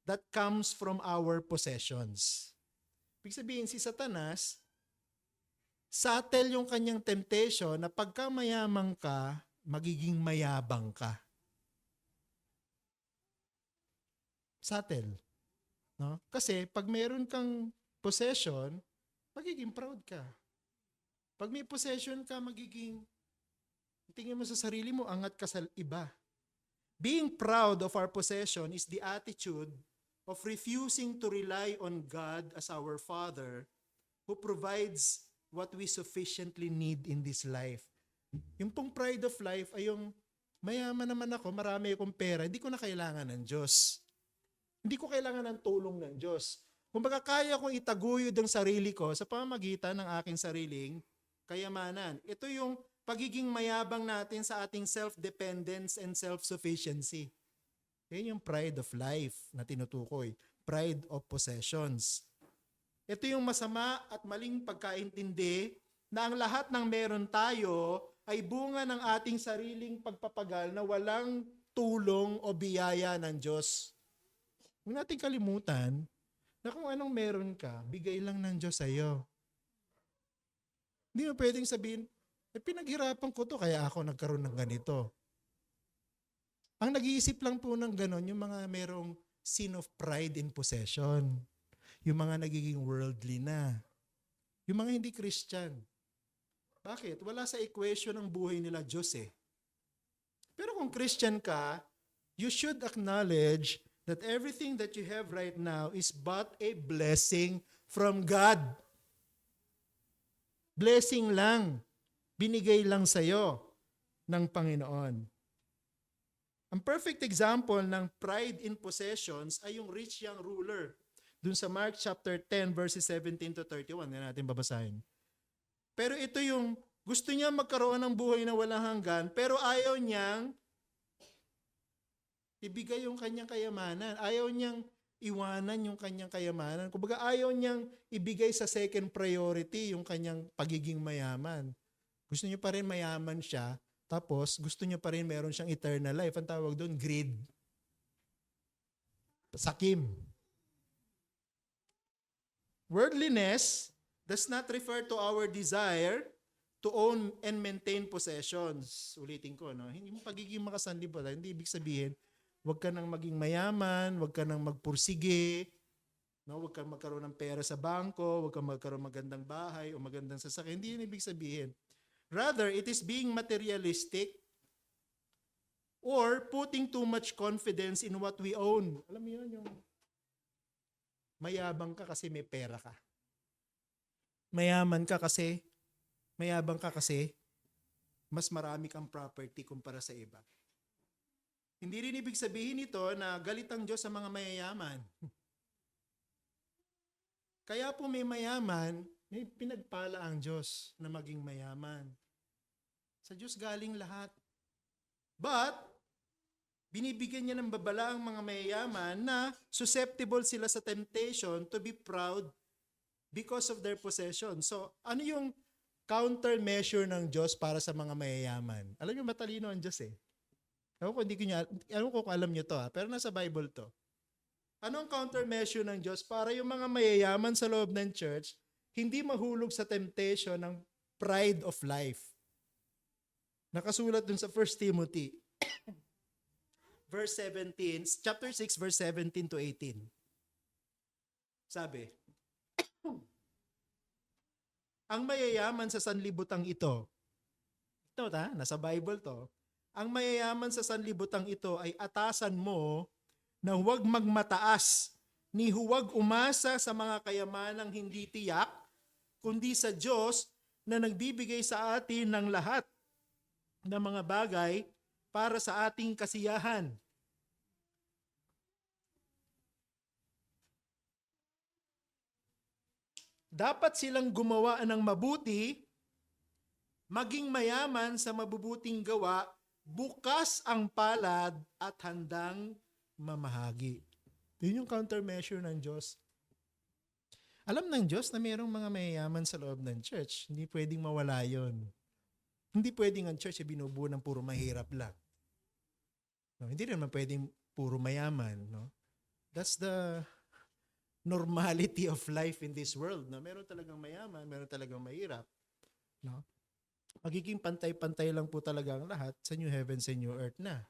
that comes from our possessions. Ibig sabihin, si Satanas, subtle yung kanyang temptation na pagka mayaman ka, magiging mayabang ka. Subtle. No? Kasi pag mayroon kang possession, magiging proud ka. Pag may possession ka, magiging, tingin mo sa sarili mo, angat ka sa iba. Being proud of our possession is the attitude of refusing to rely on God as our Father who provides what we sufficiently need in this life. Yung pong pride of life ay yung mayaman naman ako, marami akong pera, hindi ko na kailangan ng Diyos. Hindi ko kailangan ng tulong ng Diyos. Kumbaga kaya kong itaguyod ang sarili ko sa pamamagitan ng aking sariling kayamanan. Ito yung pagiging mayabang natin sa ating self-dependence and self-sufficiency. Yan yung pride of life na tinutukoy. Pride of possessions. Ito yung masama at maling pagkaintindi na ang lahat ng meron tayo ay bunga ng ating sariling pagpapagal na walang tulong o biyaya ng Diyos. Huwag natin kalimutan na kung anong meron ka, bigay lang ng Diyos sa iyo. Hindi mo pwedeng sabihin, pinaghirapan ko to kaya ako nagkaroon ng ganito. Ang nag-iisip lang po ng ganon, yung mga merong sin of pride in possession. Yung mga nagiging worldly na. Yung mga hindi Christian. Bakit? Wala sa equation ng buhay nila Diyos eh. Pero kung Christian ka, you should acknowledge that everything that you have right now is but a blessing from God. Blessing lang. Binigay lang sa'yo ng Panginoon. Ang perfect example ng pride in possessions ay yung rich young ruler. Dun sa Mark chapter 10 verses 17 to 31. Yan natin babasahin. Pero ito yung gusto niya magkaroon ng buhay na walang hanggan, pero ayaw niyang ibigay yung kanyang kayamanan. Ayaw niyang iwanan yung kanyang kayamanan. Kumbaga ayaw niyang ibigay sa second priority yung kanyang pagiging mayaman. Gusto niya pa rin mayaman siya, tapos gusto niya pa rin meron siyang eternal life. Ang tawag doon, greed. Sakim. Worldliness does not refer to our desire to own and maintain possessions. Ulitin ko, no? Yung pagiging makasanlibutan, hindi ibig sabihin, huwag ka nang maging mayaman, huwag ka nang magpursige, no? Huwag kang magkaroon ng pera sa bangko, huwag kang magkaroon ng magandang bahay o magandang sasakyan. Hindi yun ibig sabihin. Rather, it is being materialistic or putting too much confidence in what we own. Alam mo yun, yung mayabang ka kasi may pera ka. Mayabang ka kasi mas marami kang property kumpara sa iba. Hindi rin ibig sabihin ito na galit ang Diyos sa mga mayayaman. Kaya po may mayaman, may pinagpala ang Diyos na maging mayaman. Sa Diyos galing lahat. But, binibigyan niya ng babala ang mga mayayaman na susceptible sila sa temptation to be proud because of their possession. So, ano yung countermeasure ng Diyos para sa mga mayayaman? Alam niyo, matalino ang Diyos eh. Ewan ko kung alam niyo to pero nasa Bible to. Anong countermeasure ng Diyos para yung mga mayayaman sa loob ng church hindi mahulog sa temptation ng pride of life? Nakasulat dun sa 1 Timothy verse 17, chapter 6 verse 17 to 18. Sabi, ang mayayaman sa sanlibutang ito, nasa Bible to, ang mayayaman sa sanlibutang ito ay atasan mo na huwag magmataas, ni huwag umasa sa mga kayamanang hindi tiyak, kundi sa Diyos na nagbibigay sa atin ng lahat ng mga bagay para sa ating kasiyahan. Dapat silang gumawa ng mabuti, maging mayaman sa mabubuting gawa, bukas ang palad at handang mamahagi. Yun yung countermeasure ng Diyos. Alam ng Diyos na mayroong mga mayayaman sa loob ng church. Hindi pwedeng mawala yun. Hindi pwedeng ang church ay binubuo ng puro mahirap lang. No, hindi naman pwedeng puro mayaman. No? That's the normality of life in this world. No? Meron talagang mayaman, meron talagang mahirap. No? Magiging pantay-pantay lang po talaga ang lahat sa new heavens and new earth na.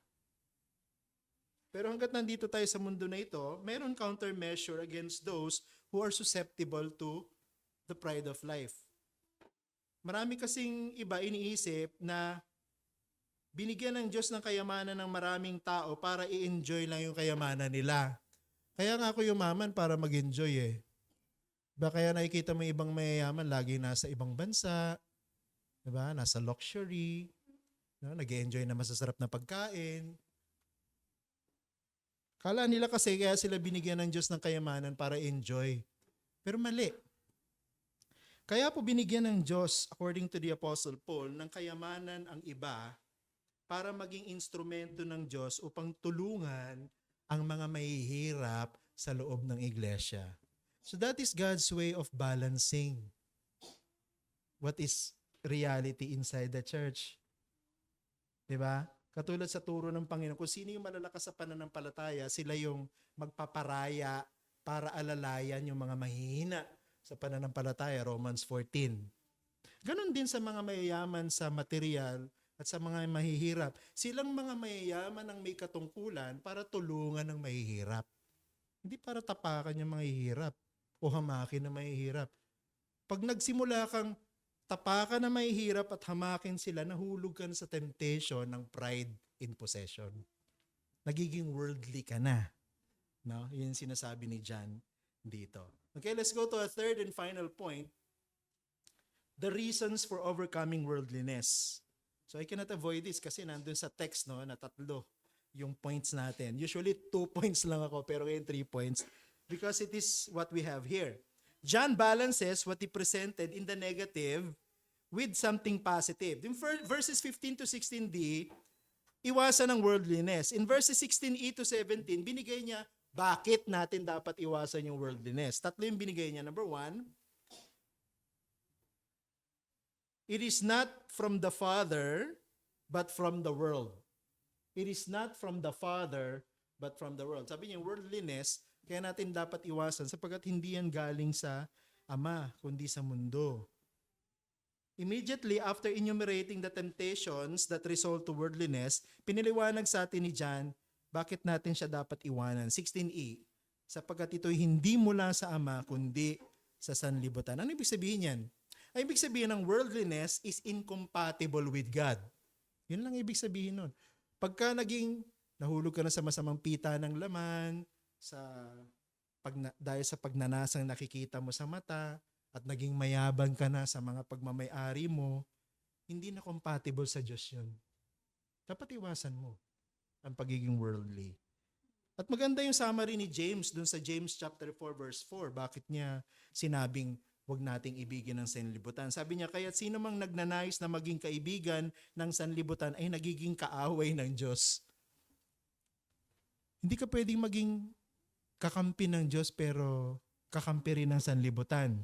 Pero hanggat nandito tayo sa mundo na ito, meron countermeasure against those who are susceptible to the pride of life. Marami kasing iba iniisip na binigyan ng Diyos ng kayamanan ng maraming tao para i-enjoy lang yung kayamanan nila. Kaya nga ako yumaman para mag-enjoy eh. Ba kaya nakikita mo ibang mayayaman lagi nasa ibang bansa, diba? Nasa luxury, no? Nag-enjoy na masasarap na pagkain. Kala nila kasi kaya sila binigyan ng Diyos ng kayamanan para enjoy. Pero mali. Kaya po binigyan ng Diyos, according to the Apostle Paul, ng kayamanan ang iba para maging instrumento ng Diyos upang tulungan ang mga mahihirap sa loob ng iglesia. So that is God's way of balancing what is reality inside the church. Diba? Katulad sa turo ng Panginoon, kung sino yung malalakas sa pananampalataya, sila yung magpaparaya para alalayan yung mga mahihina sa pananampalataya, Romans 14. Ganon din sa mga mayayaman sa material at sa mga mahihirap. Silang mga mayayaman ang may katungkulan para tulungan ng mahihirap. Hindi para tapakan yung mahihirap o hamakin ng mahihirap. Pag nagsimula kang tapakan na mahihirap at hamakin sila, nahulog ka na sa temptation ng pride in possession. Nagiging worldly ka na. No? Yun yung sinasabi ni John dito. Okay, let's go to a third and final point. The reasons for overcoming worldliness. So I cannot avoid this kasi nandun sa text no, na 3 yung points natin. Usually 2 points lang ako pero ngayon 3 points because it is what we have here. John balances what he presented in the negative with something positive. In verses 15 to 16d, iwasan ng worldliness. In verses 16e to 17, binigay niya bakit natin dapat iwasan yung worldliness. 3 yung binigay niya. Number 1, it is not from the Father, but from the world. It is not from the Father, but from the world. Sabi niya, worldliness, kaya natin dapat iwasan sapagkat hindi yan galing sa Ama, kundi sa mundo. Immediately after enumerating the temptations that result to worldliness, piniliwanag sa atin ni John, bakit natin siya dapat iwanan. 16e, sapagkat ito'y hindi mula sa Ama, kundi sa sanlibutan. Ano ibig sabihin yan? Ay, ibig sabihin ng worldliness is incompatible with God. Yun lang ibig sabihin nun. Pagka naging nahulog ka na sa masamang pita ng laman, dahil sa pagnanasang nakikita mo sa mata, at naging mayabang ka na sa mga pagmamay-ari mo, hindi na compatible sa Diyos yun. Dapat iwasan mo ang pagiging worldly. At maganda yung summary ni James dun sa James chapter 4 verse 4. Bakit niya sinabing huwag nating ibigin ng sanlibutan? Sabi niya, kaya't sino mang nagnanais na maging kaibigan ng sanlibutan ay nagiging kaaway ng Diyos. Hindi ka pwedeng maging kakampi ng Diyos pero kakampi rin ng sanlibutan.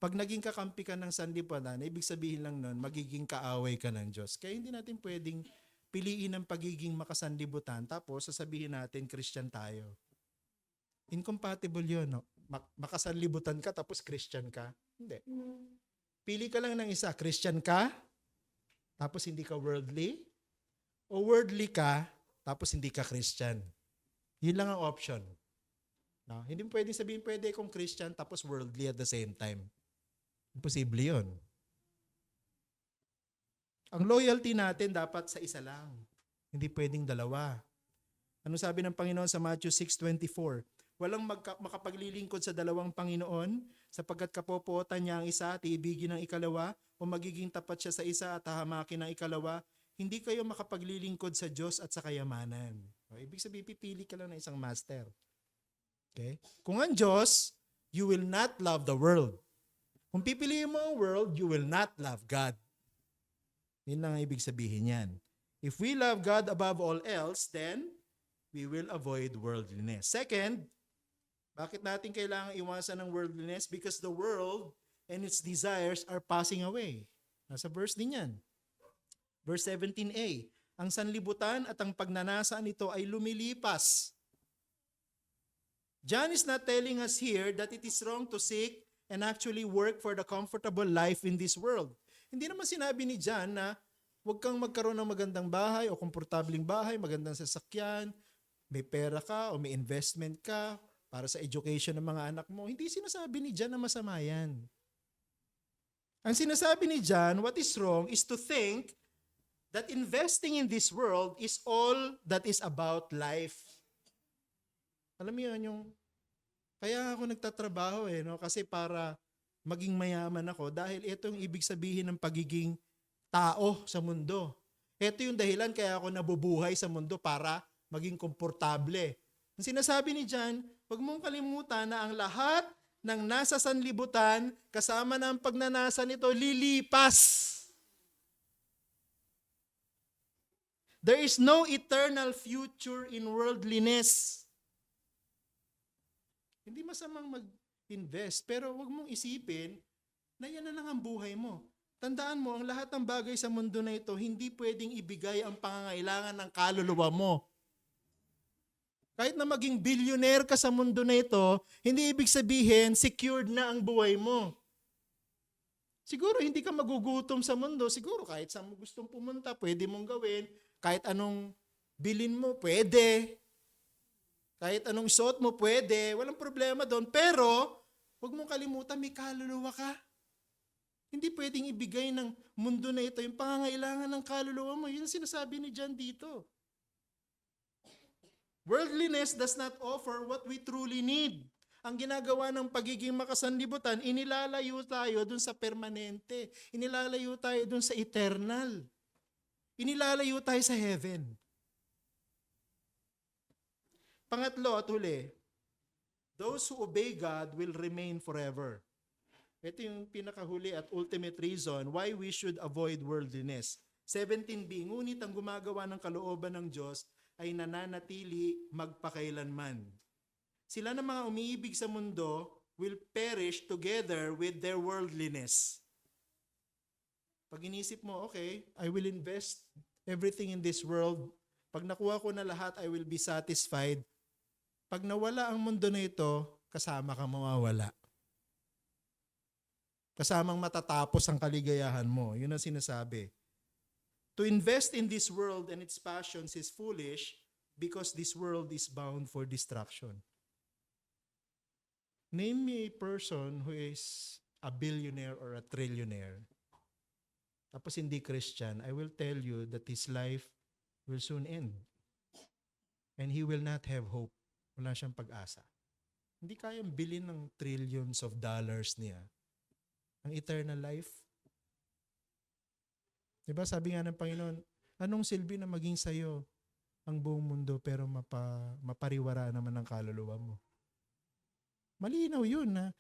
Pag naging kakampi ka ng sanlibutan, ibig sabihin lang nun, magiging kaaway ka ng Diyos. Kaya hindi natin pwedeng piliin ang pagiging makasanlibutan tapos sasabihin natin Christian tayo. Incompatible yun. No? Makasanlibutan ka tapos Christian ka. Hindi. Pili ka lang ng isa. Christian ka, tapos hindi ka worldly, o worldly ka, tapos hindi ka Christian. Yun lang ang option. No? Hindi mo pwedeng sabihin pwede akong Christian tapos worldly at the same time. Imposible yun. Ang loyalty natin dapat sa isa lang. Hindi pwedeng dalawa. Ano sabi ng Panginoon sa Matthew 6:24? Walang makapaglilingkod sa dalawang Panginoon sapagkat kapopootan niya ang isa at iibigin ng ikalawa o magiging tapat siya sa isa at hahamakin ng ikalawa. Hindi kayo makapaglilingkod sa Diyos at sa kayamanan. O, ibig sabihin, pipili ka lang ng isang master. Okay? Kung ang Diyos, you will not love the world. Kung pipiliin mo ang world, you will not love God. Yun lang ang ibig sabihin yan. If we love God above all else, then we will avoid worldliness. Second, bakit natin kailangan iwasan ng worldliness? Because the world and its desires are passing away. Nasa verse din yan. Verse 17a, ang sanlibutan at ang pagnanasa nito ay lumilipas. John is not telling us here that it is wrong to seek and actually work for the comfortable life in this world. Hindi naman sinabi ni John na huwag kang magkaroon ng magandang bahay o komportabling bahay, magandang sasakyan, may pera ka o may investment ka para sa education ng mga anak mo. Hindi sinasabi ni John na masama yan. Ang sinasabi ni John, what is wrong is to think that investing in this world is all that is about life. Alam mo yun, kaya ako nagtatrabaho no? Kasi para maging mayaman ako dahil ito yung ibig sabihin ng pagiging tao sa mundo. Ito yung dahilan kaya ako nabubuhay sa mundo para maging komportable. Ang sinasabi ni John, huwag mong kalimutan na ang lahat ng nasa sanlibutan, kasama ng pagnanasa nito, lilipas. There is no eternal future in worldliness. Hindi masamang mag-invest, pero wag mong isipin na yan na lang ang buhay mo. Tandaan mo, ang lahat ng bagay sa mundo na ito, hindi pwedeng ibigay ang pangangailangan ng kaluluwa mo. Kahit na maging billionaire ka sa mundo na ito, hindi ibig sabihin secured na ang buhay mo. Siguro hindi ka magugutom sa mundo. Siguro kahit saan mo gustong pumunta, pwede mong gawin. Kahit anong bilin mo, pwede. Kahit anong suot mo, pwede. Walang problema doon. Pero, huwag mong kalimutan, may kaluluwa ka. Hindi pwedeng ibigay ng mundo na ito yung pangangailangan ng kaluluwa mo. Yun ang sinasabi ni John dito. Worldliness does not offer what we truly need. Ang ginagawa ng pagiging makasanlibutan, inilalayo tayo dun sa permanente. Inilalayo tayo dun sa eternal. Inilalayo tayo sa heaven. Pangatlo at huli, those who obey God will remain forever. Ito yung pinakahuli at ultimate reason why we should avoid worldliness. 17b, ngunit ang gumagawa ng kalooban ng Diyos ay nananatili magpakailanman. Sila na mga umiibig sa mundo will perish together with their worldliness. Pag inisip mo, okay, I will invest everything in this world. Pag nakuha ko na lahat, I will be satisfied. Pag nawala ang mundo na ito, kasama ka mawawala. Kasamang matatapos ang kaligayahan mo. Yun ang sinasabi. To invest in this world and its passions is foolish because this world is bound for destruction. Name me a person who is a billionaire or a trillionaire. Tapos hindi Christian, I will tell you that his life will soon end. And he will not have hope. Wala siyang pag-asa. Hindi kayang bilhin ng trillions of dollars niya ang eternal life. Diba sabi nga ng Panginoon, anong silbi na maging sayo ang buong mundo pero mapariwara naman ang kaluluwa mo? Malinaw yun na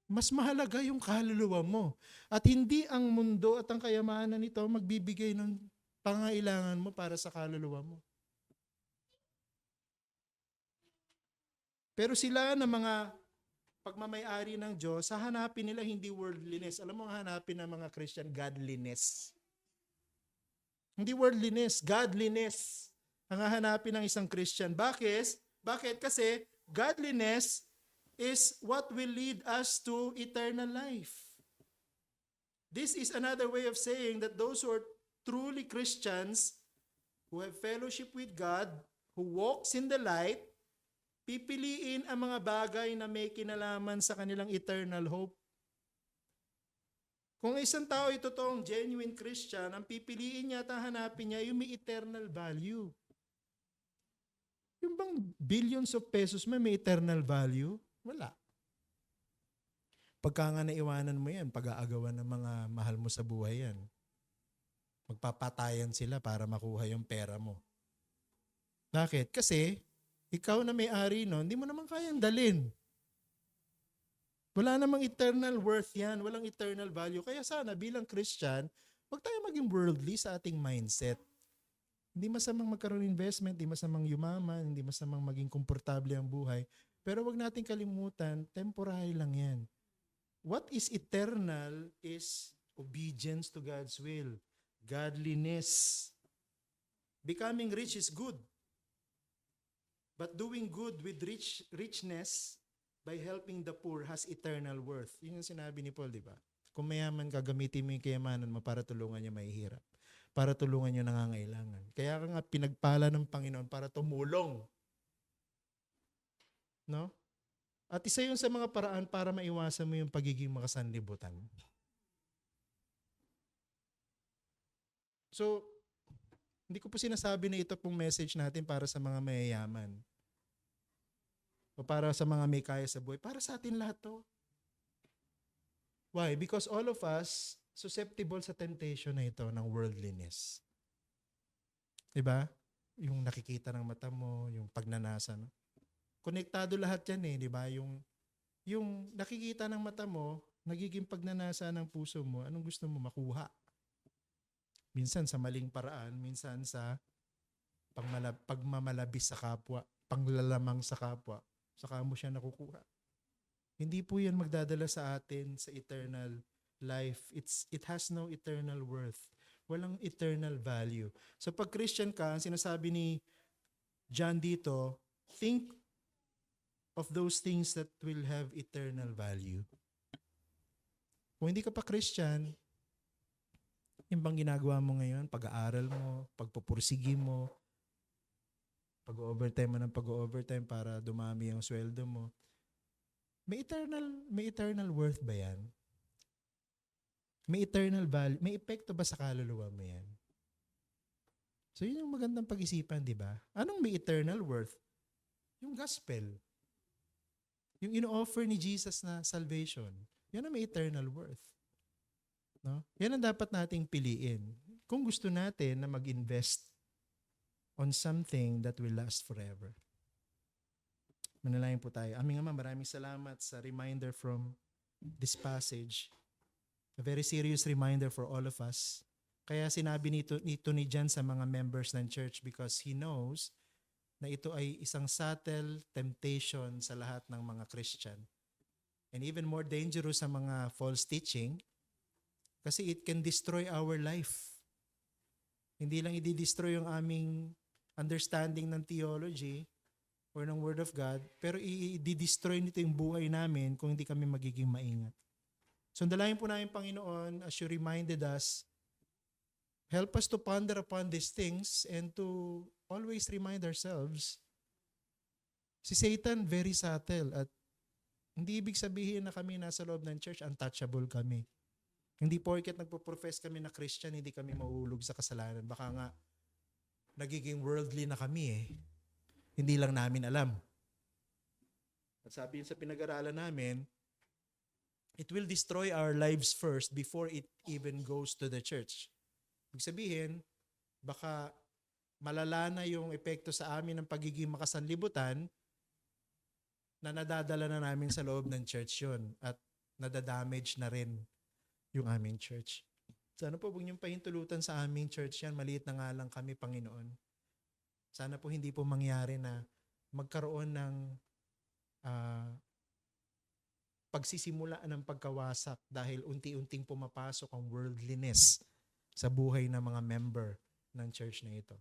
mas mahalaga yung kaluluwa mo. At hindi ang mundo at ang kayamanan nito magbibigay ng pangailangan mo para sa kaluluwa mo. Pero sila na mga pagmamayari ng Diyos, hahanapin nila hindi worldliness. Alam mo ang hanapin ng mga Christian, godliness. Hindi worldliness, godliness ang hahanapin ng isang Christian. Bakit? Kasi godliness is what will lead us to eternal life. This is another way of saying that those who are truly Christians, who have fellowship with God, who walks in the light, pipiliin ang mga bagay na may kinalaman sa kanilang eternal hope. Kung isang tao ay totoong genuine Christian, ang pipiliin niya at hanapin niya yung may eternal value. Yung bang billions of pesos may eternal value? Wala. Pagka nga naiwanan mo yan, pag-aagawan ng mga mahal mo sa buhay yan. Magpapatayan sila para makuha yung pera mo. Bakit? Kasi ikaw na may-ari nun, hindi mo naman kayang dalin. Wala namang eternal worth yan. Walang eternal value. Kaya sana bilang Christian, huwag tayo maging worldly sa ating mindset. Hindi masamang magkaroon investment, hindi masamang yumaman, hindi masamang maging komportable ang buhay. Pero wag natin kalimutan, temporary lang yan. What is eternal is obedience to God's will, godliness. Becoming rich is good. But doing good with richness by helping the poor has eternal worth. Yun yung sinabi ni Paul, di ba? Kung mayaman ka, gamitin mo yung kayamanan mo para tulungan niya mahihirap. Para tulungan niya nangangailangan. Kaya ka nga pinagpala ng Panginoon para tumulong. No? At isa yun sa mga paraan para maiwasan mo yung pagiging makasanlibutan. So, hindi ko po sinasabi na ito pong message natin para sa mga mayayaman. O para sa mga may kaya sa buhay. Para sa atin lahat to. Why? Because all of us susceptible sa temptation na ito ng worldliness. Diba? Yung nakikita ng mata mo, yung pagnanasa. No? Konektado lahat yan eh, di ba? Yung yung nakikita ng mata mo, nagiging pagnanasa ng puso mo, anong gusto mo makuha? Minsan sa maling paraan, minsan sa pagmamalabis sa kapwa, panglalamang sa kapwa, saka mo siya nakukuha. Hindi po yan magdadala sa atin sa eternal life. It has no eternal worth. Walang eternal value. So pag Christian ka, ang sinasabi ni John dito, think of those things that will have eternal value. Kung hindi ka pa Christian, yung bang ginagawa mo ngayon, pag-aaral mo, pagpupursigi mo, pag-overtime mo ng pag-overtime para dumami yung sweldo mo, may eternal worth ba yan? May eternal value? May epekto ba sa kaluluwa mo yan? So yun yung magandang pag-isipan, di ba? Anong may eternal worth? Yung gospel. Yung ino-offer ni Jesus na salvation. Yan ang may eternal worth. No? Yan ang dapat nating piliin. Kung gusto natin na mag-invest on something that will last forever. Manalangin po tayo. Aming Ama, maraming salamat sa reminder from this passage. A very serious reminder for all of us. Kaya sinabi nito ni John sa mga members ng church because he knows na ito ay isang subtle temptation sa lahat ng mga Christian. And even more dangerous sa mga false teaching kasi it can destroy our life. Hindi lang i-destroy yung aming understanding ng theology or ng Word of God, pero i-destroy nito yung buhay namin kung hindi kami magiging maingat. So, dalangin po namin, Panginoon, as you reminded us, help us to ponder upon these things and to always remind ourselves, si Satan very subtle at hindi ibig sabihin na kami nasa loob ng church, untouchable kami. Hindi porket nagpo-profess kami na Christian, hindi kami mauulog sa kasalanan. Baka nga, nagiging worldly na kami eh. Hindi lang namin alam. At sabi yun sa pinag-aralan namin, it will destroy our lives first before it even goes to the church. Ibig sabihin, baka malala na yung epekto sa amin ng pagiging makasanlibutan na nadadala na namin sa loob ng church yun at nadadamage na rin yung aming church. Sana po huwag niyong pahintulutan sa aming church yan. Maliit na nga lang kami, Panginoon. Sana po hindi po mangyari na magkaroon ng pagsisimula ng pagkawasak dahil unti-unting pumapasok ang worldliness sa buhay ng mga member ng church na ito.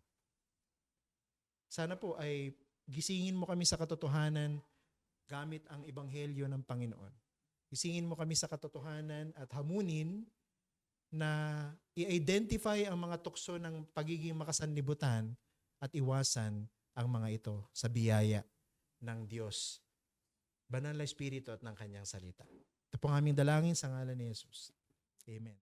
Sana po ay gisingin mo kami sa katotohanan gamit ang ebanghelyo ng Panginoon. Gisingin mo kami sa katotohanan at hamunin na i-identify ang mga tukso ng pagiging makasanlibutan at iwasan ang mga ito sa biyaya ng Diyos, Banal na Espiritu at ng Kanyang salita. Ito po ang aming dalangin sa ngalan ni Jesus. Amen.